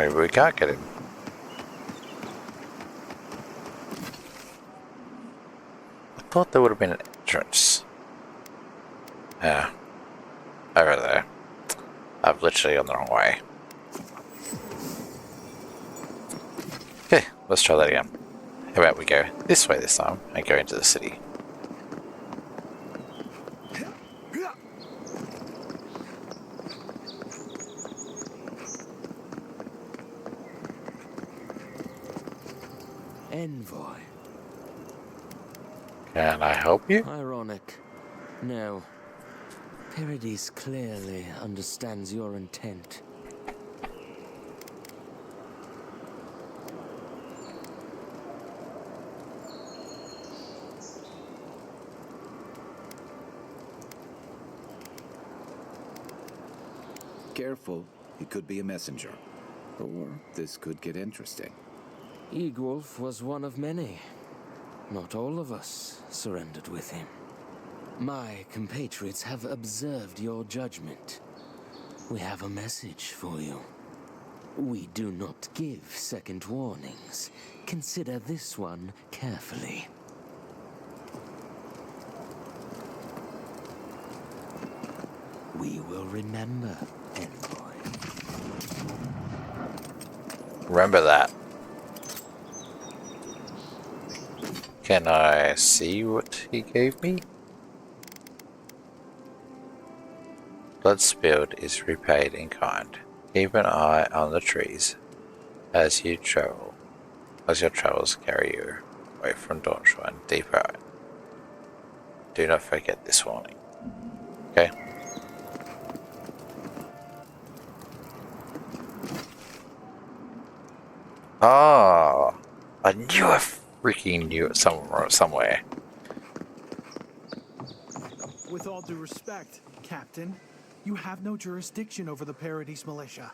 Maybe we can't get in. I thought there would have been an entrance. Yeah. Over there. I've literally gone the wrong way. Okay, let's try that again. How about we go this way this time and go into the city? Envoy. Can I help you? Ironic. No. Paradis clearly understands your intent. Careful, he could be a messenger. Or this could get interesting. Eagwolf was one of many. Not all of us surrendered with him. My compatriots have observed your judgment. We have a message for you. We do not give second warnings. Consider this one carefully. We will remember, Envoy. Remember that. Can I see what he gave me? Blood spilled is repaid in kind. Keep an eye on the trees as you travel, as your travels carry you away from Dawnshore and deeper. Do not forget this warning. Okay. Ah, I knew I freaking knew it somewhere. With all due respect, Captain, you have no jurisdiction over the Paradis militia.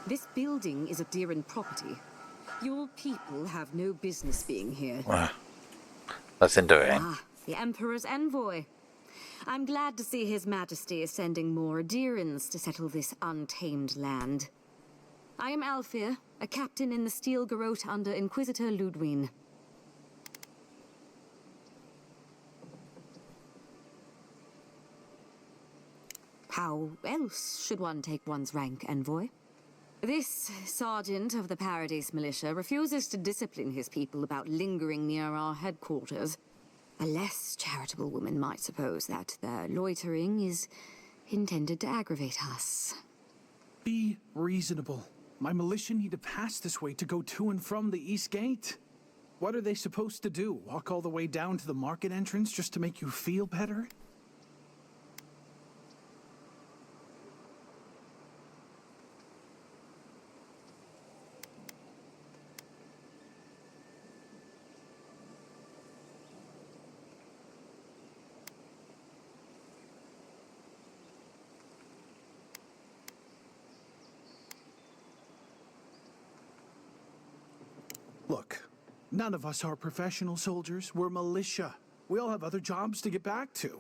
This building is Adiran property. Your people have no business being here. Nothing doing. Ah, the Emperor's envoy. I'm glad to see His Majesty is sending more Adirans to settle this untamed land. I am Alfir, a captain in the Steel Garrote under Inquisitor Ludwine. How else should one take one's rank, envoy? This sergeant of the Paradis militia refuses to discipline his people about lingering near our headquarters. A less charitable woman might suppose that their loitering is intended to aggravate us. Be reasonable. My militia need to pass this way to go to and from the East Gate. What are they supposed to do? Walk all the way down to the market entrance just to make you feel better? Look, none of us are professional soldiers. We're militia. We all have other jobs to get back to.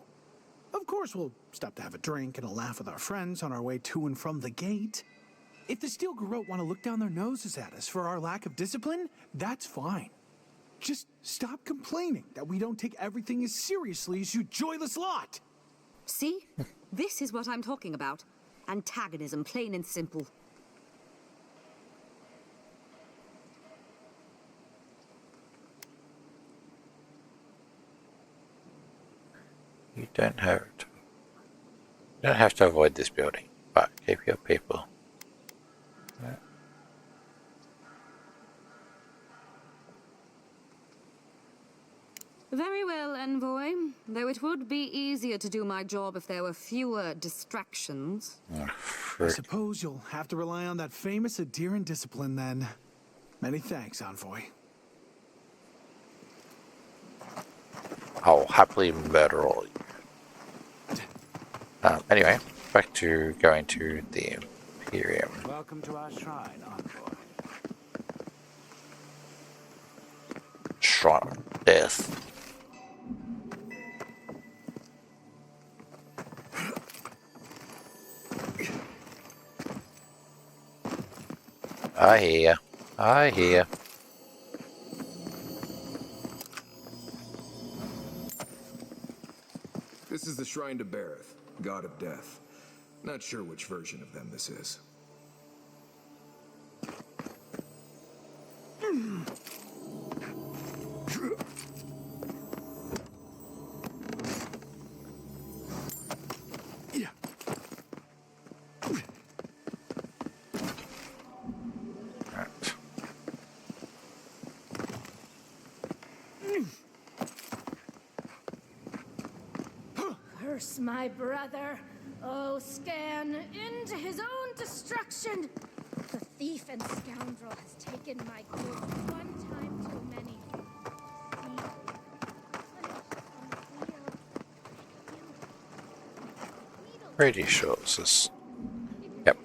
Of course, we'll stop to have a drink and a laugh with our friends on our way to and from the gate. If the Steel Garrote want to look down their noses at us for our lack of discipline, that's fine. Just stop complaining that we don't take everything as seriously as you joyless lot. See? This is what I'm talking about. Antagonism, plain and simple. You don't have to avoid this building, but keep your people. Yeah. Very well, envoy. Though it would be easier to do my job if there were fewer distractions. I suppose you'll have to rely on that famous Adiran discipline then. Many thanks, envoy. I'll happily murder all of you. Anyway, back to going to the Imperium. Welcome to our shrine, envoy. Shrine of Death. I hear ya. I hear ya. This is the Shrine to Bareth, god of death. Not sure which version of them this is. Curse my brother. Oh, scan into his own destruction. The thief and scoundrel has taken my goods one time too many. Pretty sure this is... Yep.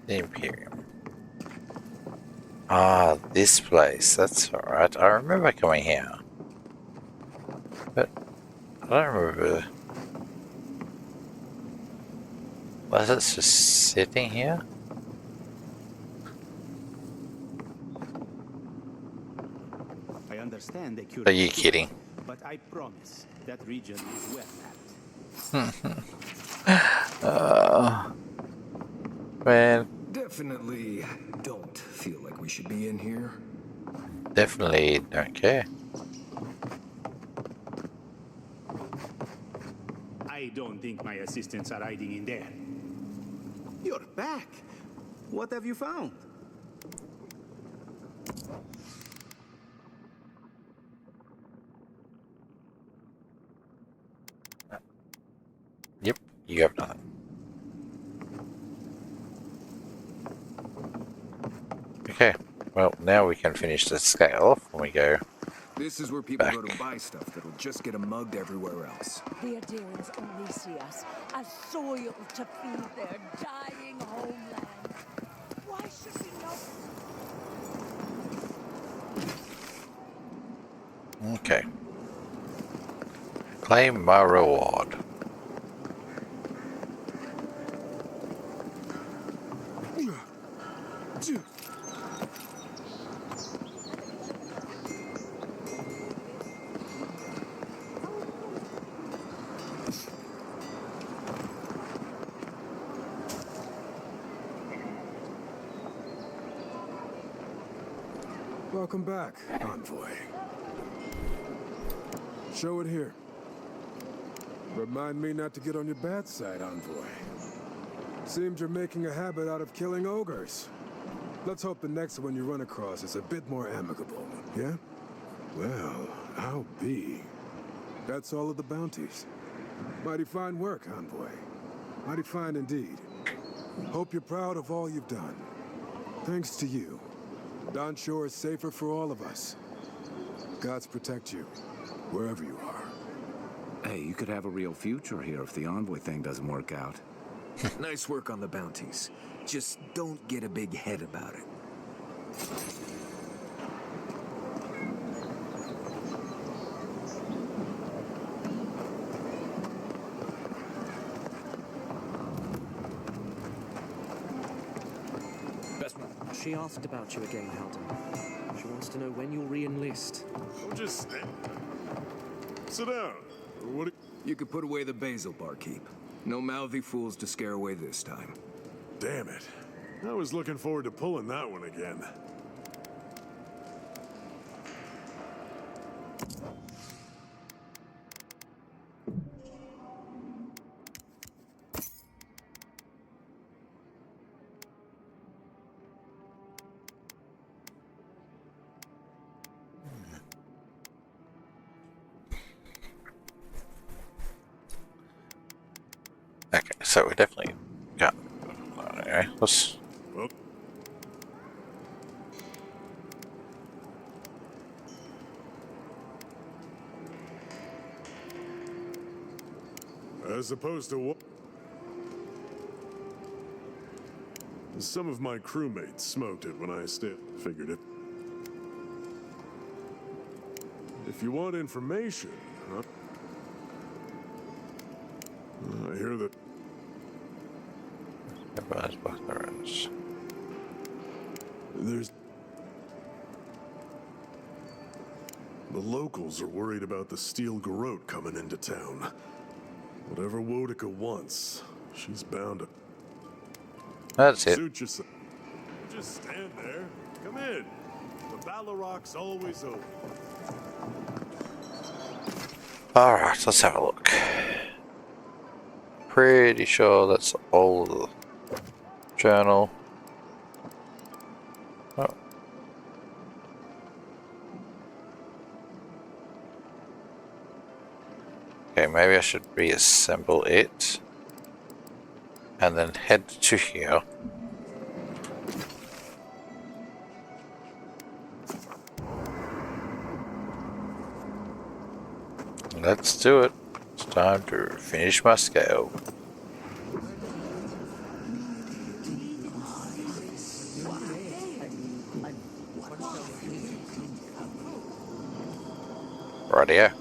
The Imperium. Ah, this place. That's alright. I remember coming here. But I don't remember... Was it just sitting here? I understand they Are you kidding? But I promise that region is well mapped. Man. Definitely don't feel like we should be in here. Definitely don't care. I don't think my assistants are hiding in there. You're back. What have you found? Yep, you have nothing. Okay, well now we can finish the scale off when we go. This is where people back. go to buy stuff that'll just get them mugged everywhere else. The Adirians only see us as soil to feed their dying homeland. Why should we know? Okay. Claim my reward. Welcome back, Envoy. Show it here. Remind me not to get on your bad side, Envoy. Seems you're making a habit out of killing ogres. Let's hope the next one you run across is a bit more amicable, yeah? Well, I'll be. That's all of the bounties. Mighty fine work, Envoy. Mighty fine indeed. Hope you're proud of all you've done. Thanks to you, Don Shore is safer for all of us. Gods protect you, wherever you are. Hey, you could have a real future here if the Envoy thing doesn't work out. Nice work on the bounties. Just don't get a big head about it. She asked about you again, Halden. She wants to know when you'll re-enlist. Oh, just sit down. What? You could put away the basil, barkeep. No mouthy fools to scare away this time. Damn it. I was looking forward to pulling that one again. Okay, so we definitely got. Anyway, let's. Well, as opposed to what? Some of my crewmates smoked it when I figured it. If you want information, huh? I hear that. There's... The locals are worried about the steel garrote coming into town. Whatever Wodica wants, she's bound to... That's it. Suit yourself. Just stand there. Come in. The Baloroc's always open. Alright, let's have a look. Pretty sure that's all the journal. Oh. Okay, maybe I should reassemble it and then head to here. Let's do it. It's time to finish my scale. Rightio.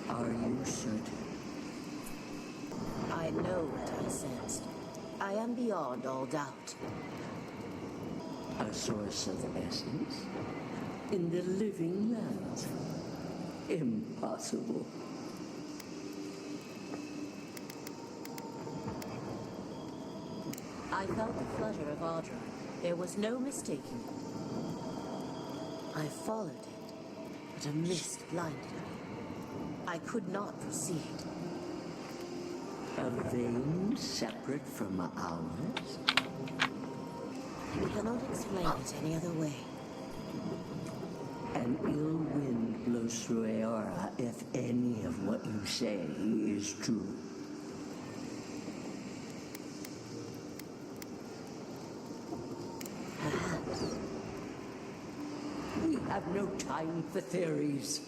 Are you certain? I know what I sensed. I am beyond all doubt. A source of essence? In the living lands? Impossible. I felt the flutter of Audra. There was no mistaking it. I followed it, but a mist blinded me. I could not proceed. A vein separate from ours? I cannot explain it any other way. An ill wind blows through Aora if any of what you say is true. Perhaps. We have no time for theories.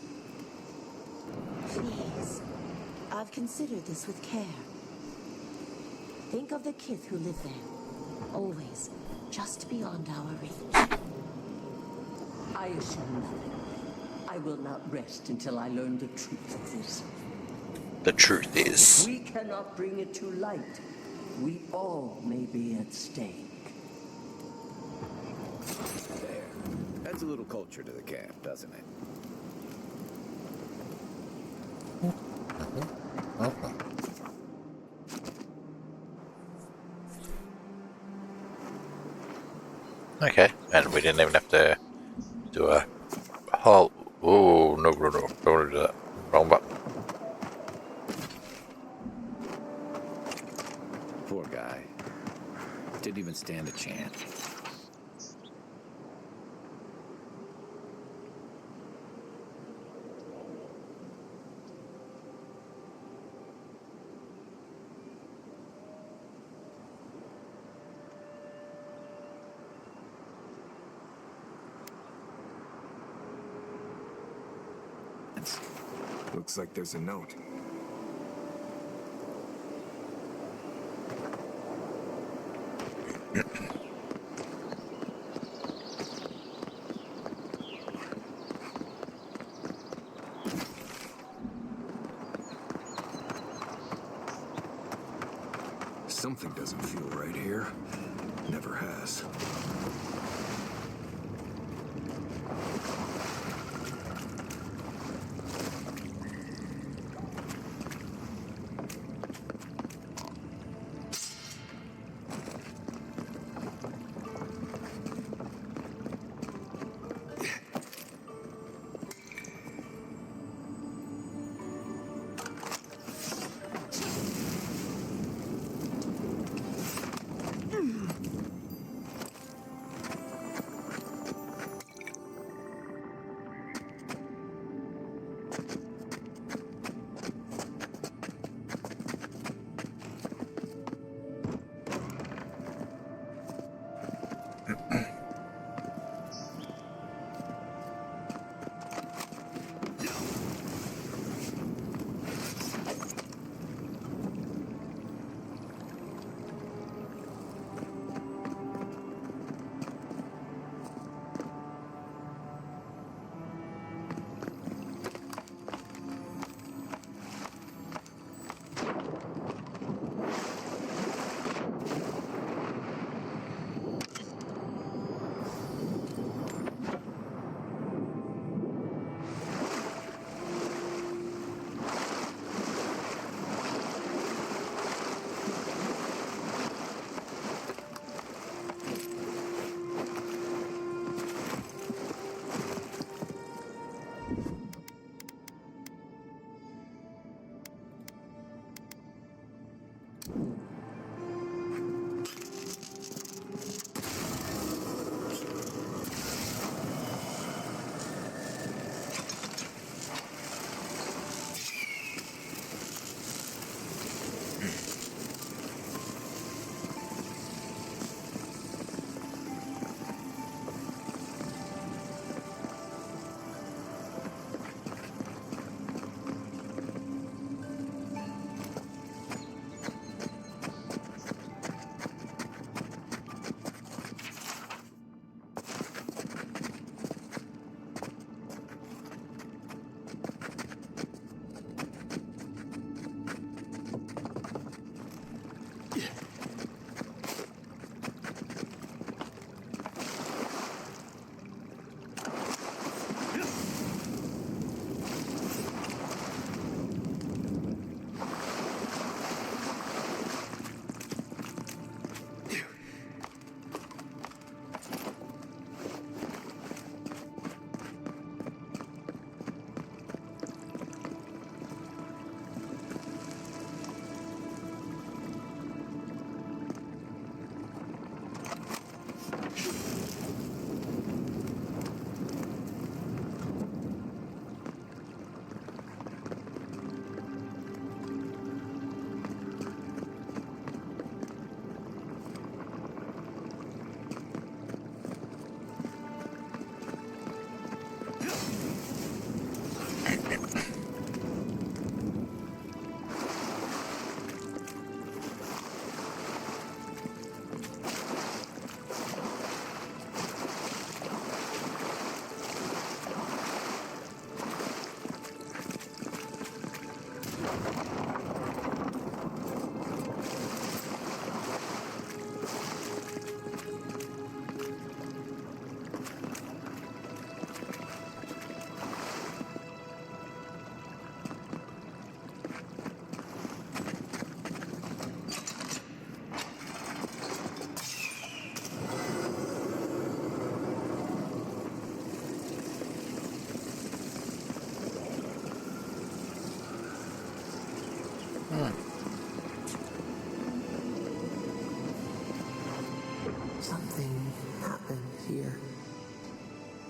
Please. I've considered this with care. Think of the kith who live there. Always just beyond our reach. I assume nothing. I will not rest until I learn the truth of this. The truth is... If we cannot bring it to light, we all may be at stake. There. Adds a little culture to the camp, doesn't it? Okay, and we didn't even have to do a whole... Oh, no, don't want to do that. Wrong button. Poor guy. Didn't even stand a chance. Looks like there's a note. Something doesn't feel right here. Never has.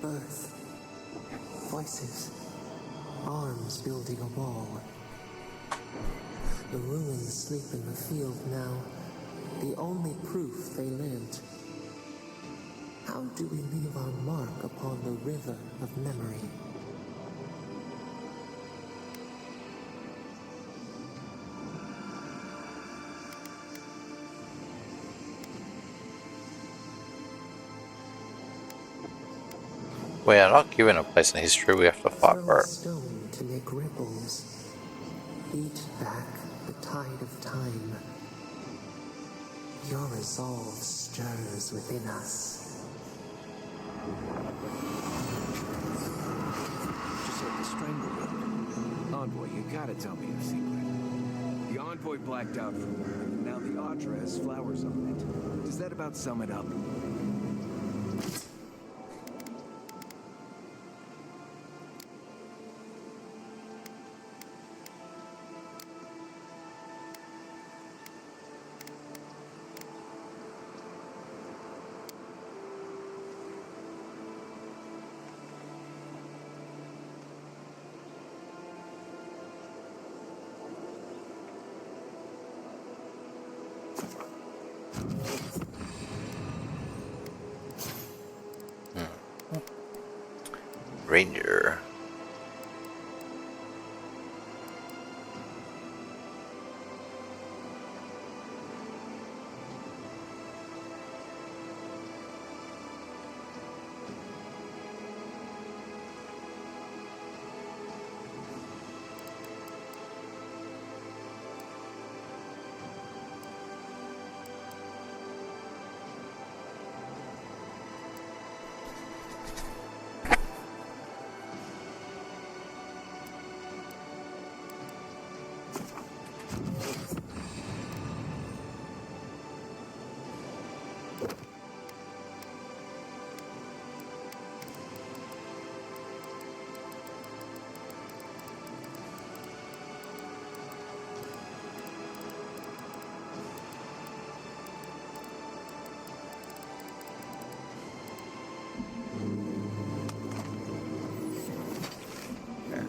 birth. Voices. Arms building a wall. The ruins sleep in the field now. The only proof they lived. How do we leave our mark upon the river of memory? We are not given a place in history, we have to fight Throw for a it. stone to make ripples. Beat back the tide of time. Your resolve stirs within us. Just like the stranglehold. Envoy, you gotta tell me a secret. The Envoy blacked out for a moment, and now the Audra has flowers on it. Does that about sum it up? Ranger.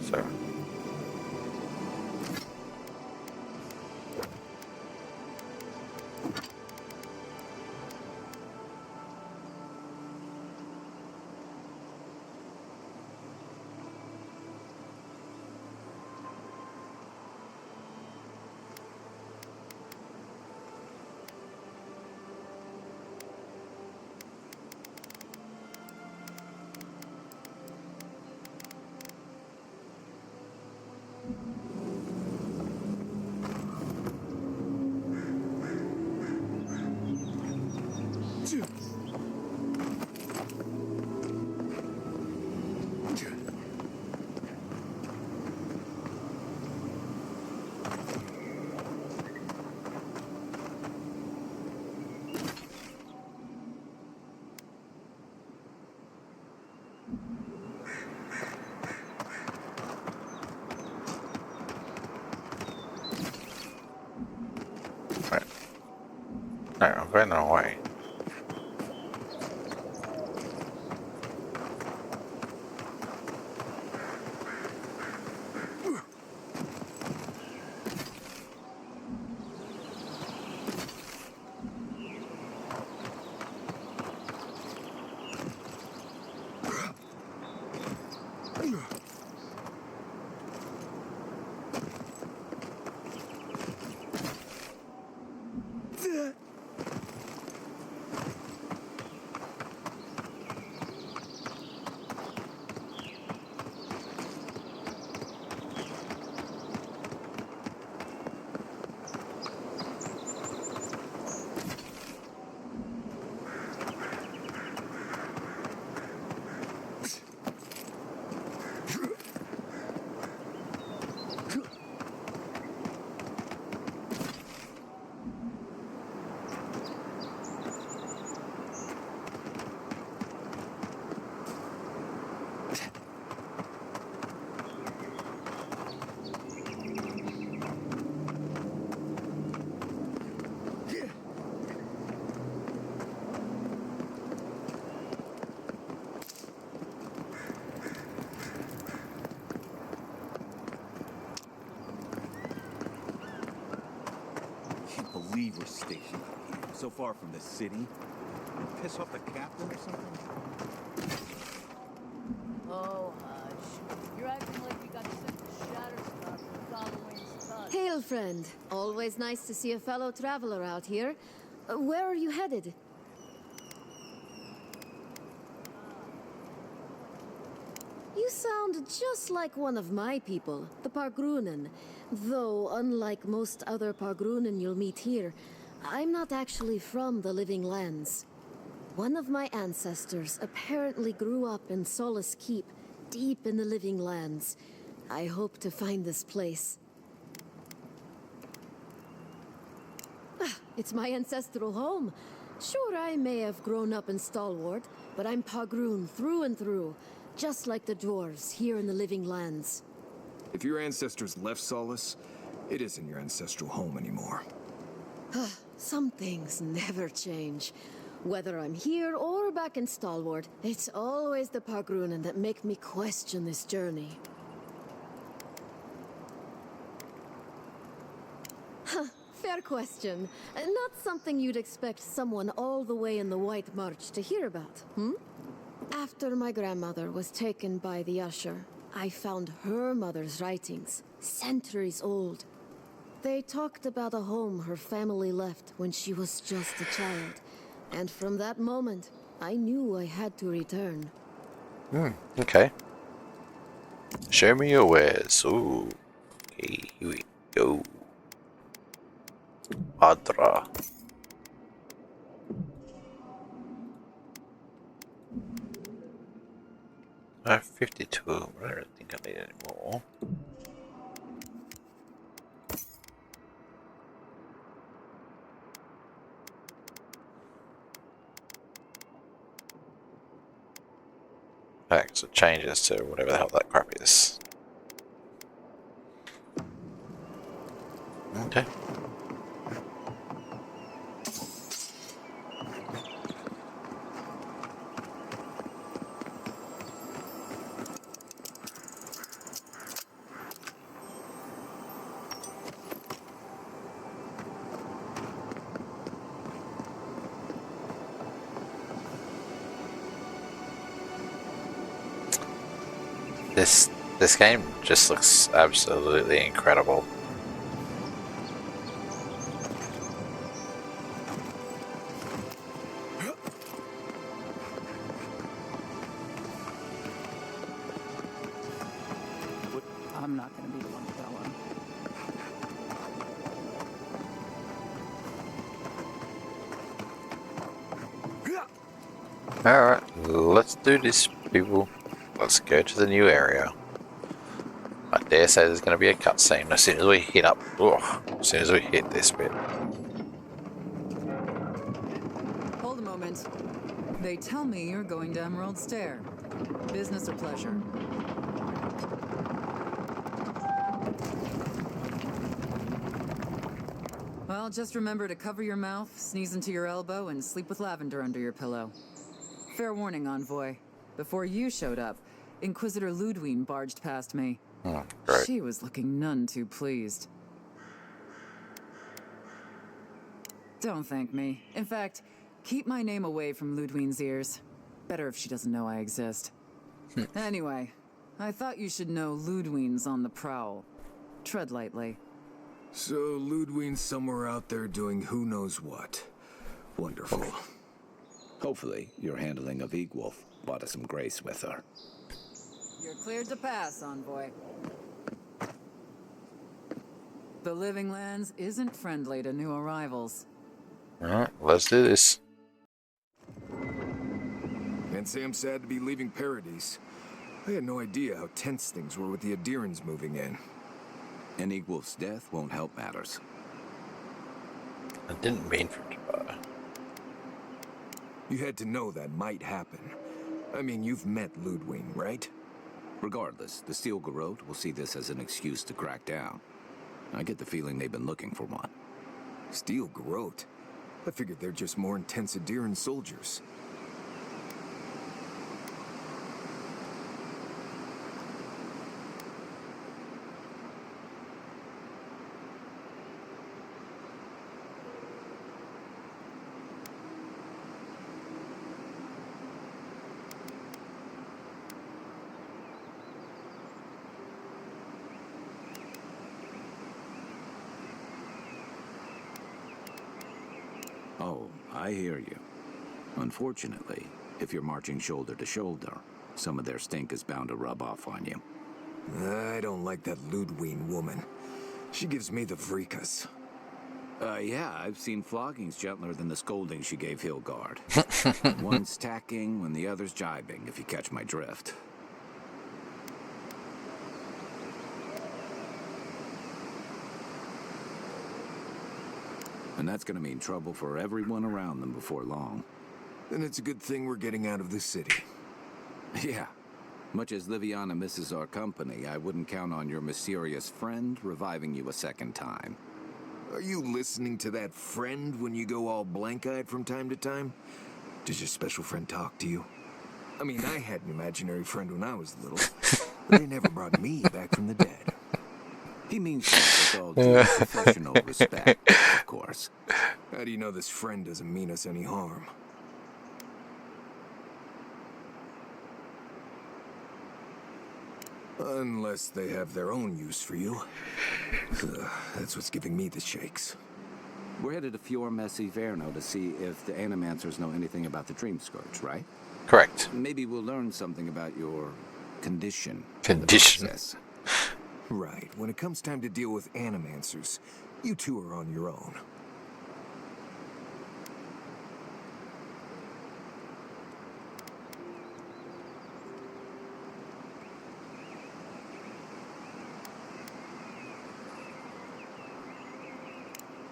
So no, I'm going the wrong way. Cleaver Station up here, so far from the city. Piss off the captain or something? Oh, hush. You're acting like we got sent to Shatterstar for following stuff. Hail, friend. Always nice to see a fellow traveler out here. Where are you headed? You sound just like one of my people, the Pargrunen. Though, unlike most other Pargrunen you'll meet here, I'm not actually from the Living Lands. One of my ancestors apparently grew up in Solace Keep, deep in the Living Lands. I hope to find this place. It's my ancestral home. Sure, I may have grown up in Stalwart, but I'm Pargrun through and through, just like the dwarves here in the Living Lands. If your ancestors left Solace, it isn't your ancestral home anymore. Some things never change. Whether I'm here or back in Stalwart, it's always the Pargrunen that make me question this journey. Fair question. Not something you'd expect someone all the way in the White March to hear about, After my grandmother was taken by the Usher, I found her mother's writings, centuries old. They talked about a home her family left when she was just a child. And from that moment, I knew I had to return. Okay. Show me your wares. Ooh. Okay, here we go. Adra. I have 52. I don't really think I need any more. Okay, so it changes to whatever the hell that crap is. Okay. This game just looks absolutely incredible. I'm not going to be the one to tell him. Alright, let's do this, people. Let's go to the new area. I dare say there's going to be a cutscene as soon as we hit up. As soon as we hit this bit. Hold a moment. They tell me you're going to Emerald Stair. Business or pleasure? Well, just remember to cover your mouth, sneeze into your elbow, and sleep with lavender under your pillow. Fair warning, Envoy. Before you showed up, Inquisitor Ludwine barged past me. Oh, great. She was looking none too pleased. Don't thank me. In fact, keep my name away from Ludwine's ears. Better if she doesn't know I exist. Anyway, I thought you should know Ludwine's on the prowl. Tread lightly. So Ludwine's somewhere out there doing who knows what. Wonderful. Hopefully, your handling of Egwolf brought us some grace with her. You're cleared to pass, Envoy. The Living Lands isn't friendly to new arrivals. Alright, let's do this. Can't say I'm sad to be leaving Paradise. I had no idea how tense things were with the Adirans moving in. And Egwolf's death won't help matters. I didn't mean for it to die. You had to know that might happen. I mean, you've met Ludwine, right? Regardless, the Steel Garrote will see this as an excuse to crack down. I get the feeling they've been looking for one. Steel Garrote? I figured they're just more intense Adiran soldiers. I hear you. Unfortunately, if you're marching shoulder to shoulder, some of their stink is bound to rub off on you. I don't like that Ludwig woman. She gives me the freakas. Yeah, I've seen floggings gentler than the scolding she gave Hilgard. One's tacking when the other's jibing, if you catch my drift. And that's gonna mean trouble for everyone around them before long. Then it's a good thing we're getting out of the city. Yeah. Much as Liviana misses our company, I wouldn't count on your mysterious friend reviving you a second time. Are you listening to that friend when you go all blank-eyed from time to time? Does your special friend talk to you? I mean, I had an imaginary friend when I was little, but they never brought me back from the dead. He means that with all due professional respect, of course. How do you know this friend doesn't mean us any harm? Unless they have their own use for you. That's what's giving me the shakes. We're headed to Fjord Messi Verno to see if the Animancers know anything about the Dream Scourge, right? Correct. Maybe we'll learn something about your condition. Condition. Right. When it comes time to deal with Animancers, you two are on your own.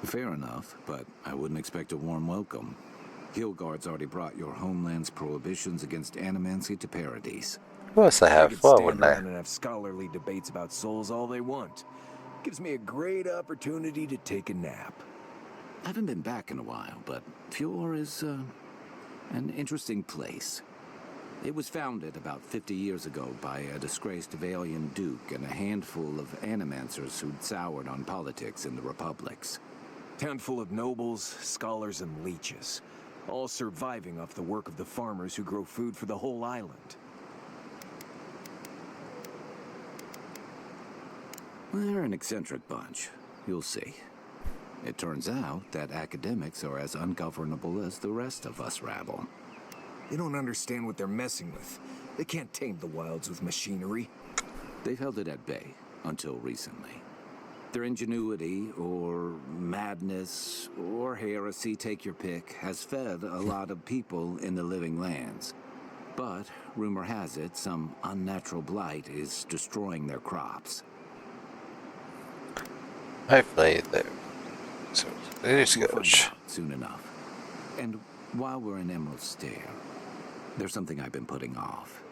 Fair enough, but I wouldn't expect a warm welcome. Hilgard's already brought your homeland's prohibitions against animancy to paradise. Of course they have. Well, wouldn't they? And have scholarly debates about souls all they want. Gives me a great opportunity to take a nap. I haven't been back in a while, but Fjord is an interesting place. It was founded about 50 years ago by a disgraced Valian duke and a handful of animancers who'd soured on politics in the republics. Town full of nobles, scholars, and leeches, all surviving off the work of the farmers who grow food for the whole island. They're an eccentric bunch. You'll see. It turns out that academics are as ungovernable as the rest of us rabble. They don't understand what they're messing with. They can't tame the wilds with machinery. They've held it at bay until recently. Their ingenuity, or madness, or heresy, take your pick, has fed a lot of people in the living lands. But, rumor has it, some unnatural blight is destroying their crops. Hopefully, so it is We'll good. find out soon enough. And while we're in Emerald Stair, there's something I've been putting off.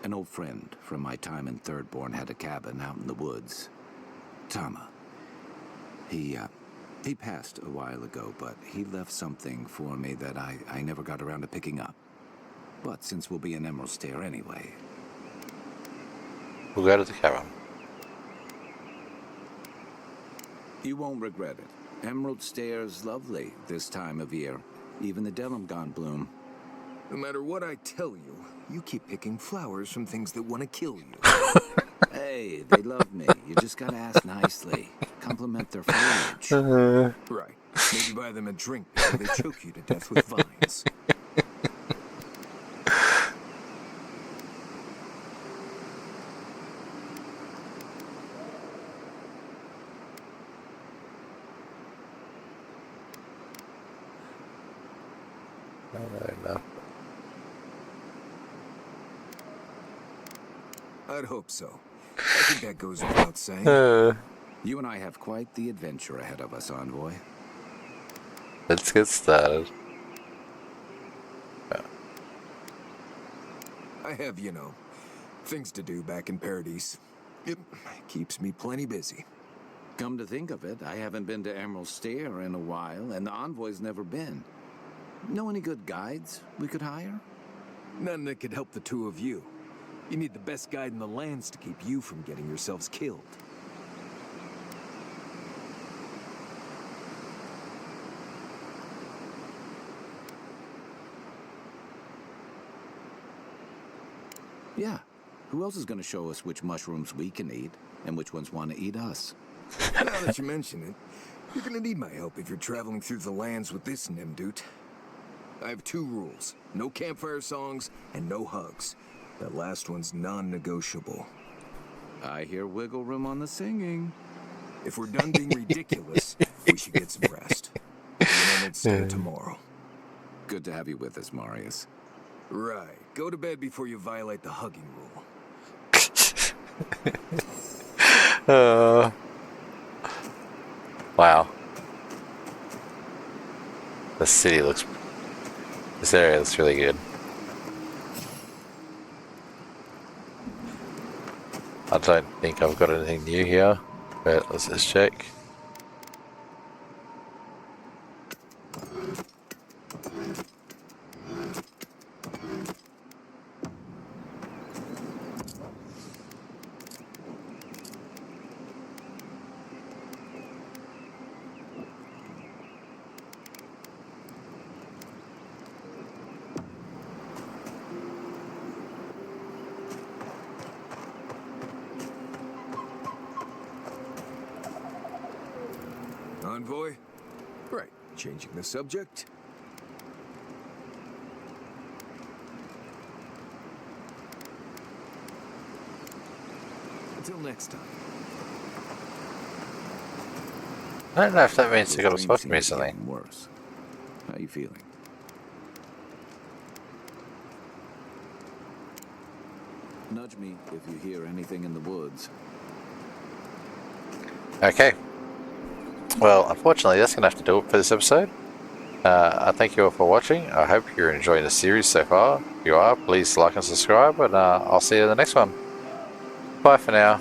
An old friend from my time in Thirdborn had a cabin out in the woods. Tama. He passed a while ago, but he left something for me that I never got around to picking up. But since we'll be in Emerald Stair anyway... We'll go to the cabin. You won't regret it. Emerald Stair's lovely this time of year. Even the Delumgon bloom. No matter what I tell you, you keep picking flowers from things that want to kill you. Hey, they love me. You just gotta ask nicely. Compliment their foliage. Right. Maybe buy them a drink before they choke you to death with vines. I'd hope so. I think that goes without saying. You and I have quite the adventure ahead of us, Envoy. Let's get started. I have, you know, things to do back in Paradise. It keeps me plenty busy. Come to think of it, I haven't been to Emerald Stair in a while, and the Envoy's never been. Know any good guides we could hire? None that could help the two of you. You need the best guide in the lands to keep you from getting yourselves killed. Yeah. Who else is going to show us which mushrooms we can eat, and which ones want to eat us? Now that you mention it, you're gonna need my help if you're traveling through the lands with this Nimdut. I have 2 rules. No campfire songs and no hugs. That last one's non-negotiable. I hear wiggle room on the singing. If we're done being ridiculous, we should get some rest. The won't start tomorrow. Good to have you with us, Marius. Right. Go to bed before you violate the hugging rule. Wow. This area looks really good. I don't think I've got anything new here, but let's just check. Envoy? Right. Changing the subject. Until next time. I don't know if that means you got to spoke to me recently. Worse. How you feeling? Nudge me if you hear anything in the woods. Okay. Well, unfortunately, that's going to have to do it for this episode. I thank you all for watching. I hope you're enjoying the series so far. If you are, please like and subscribe, and I'll see you in the next one. Bye for now.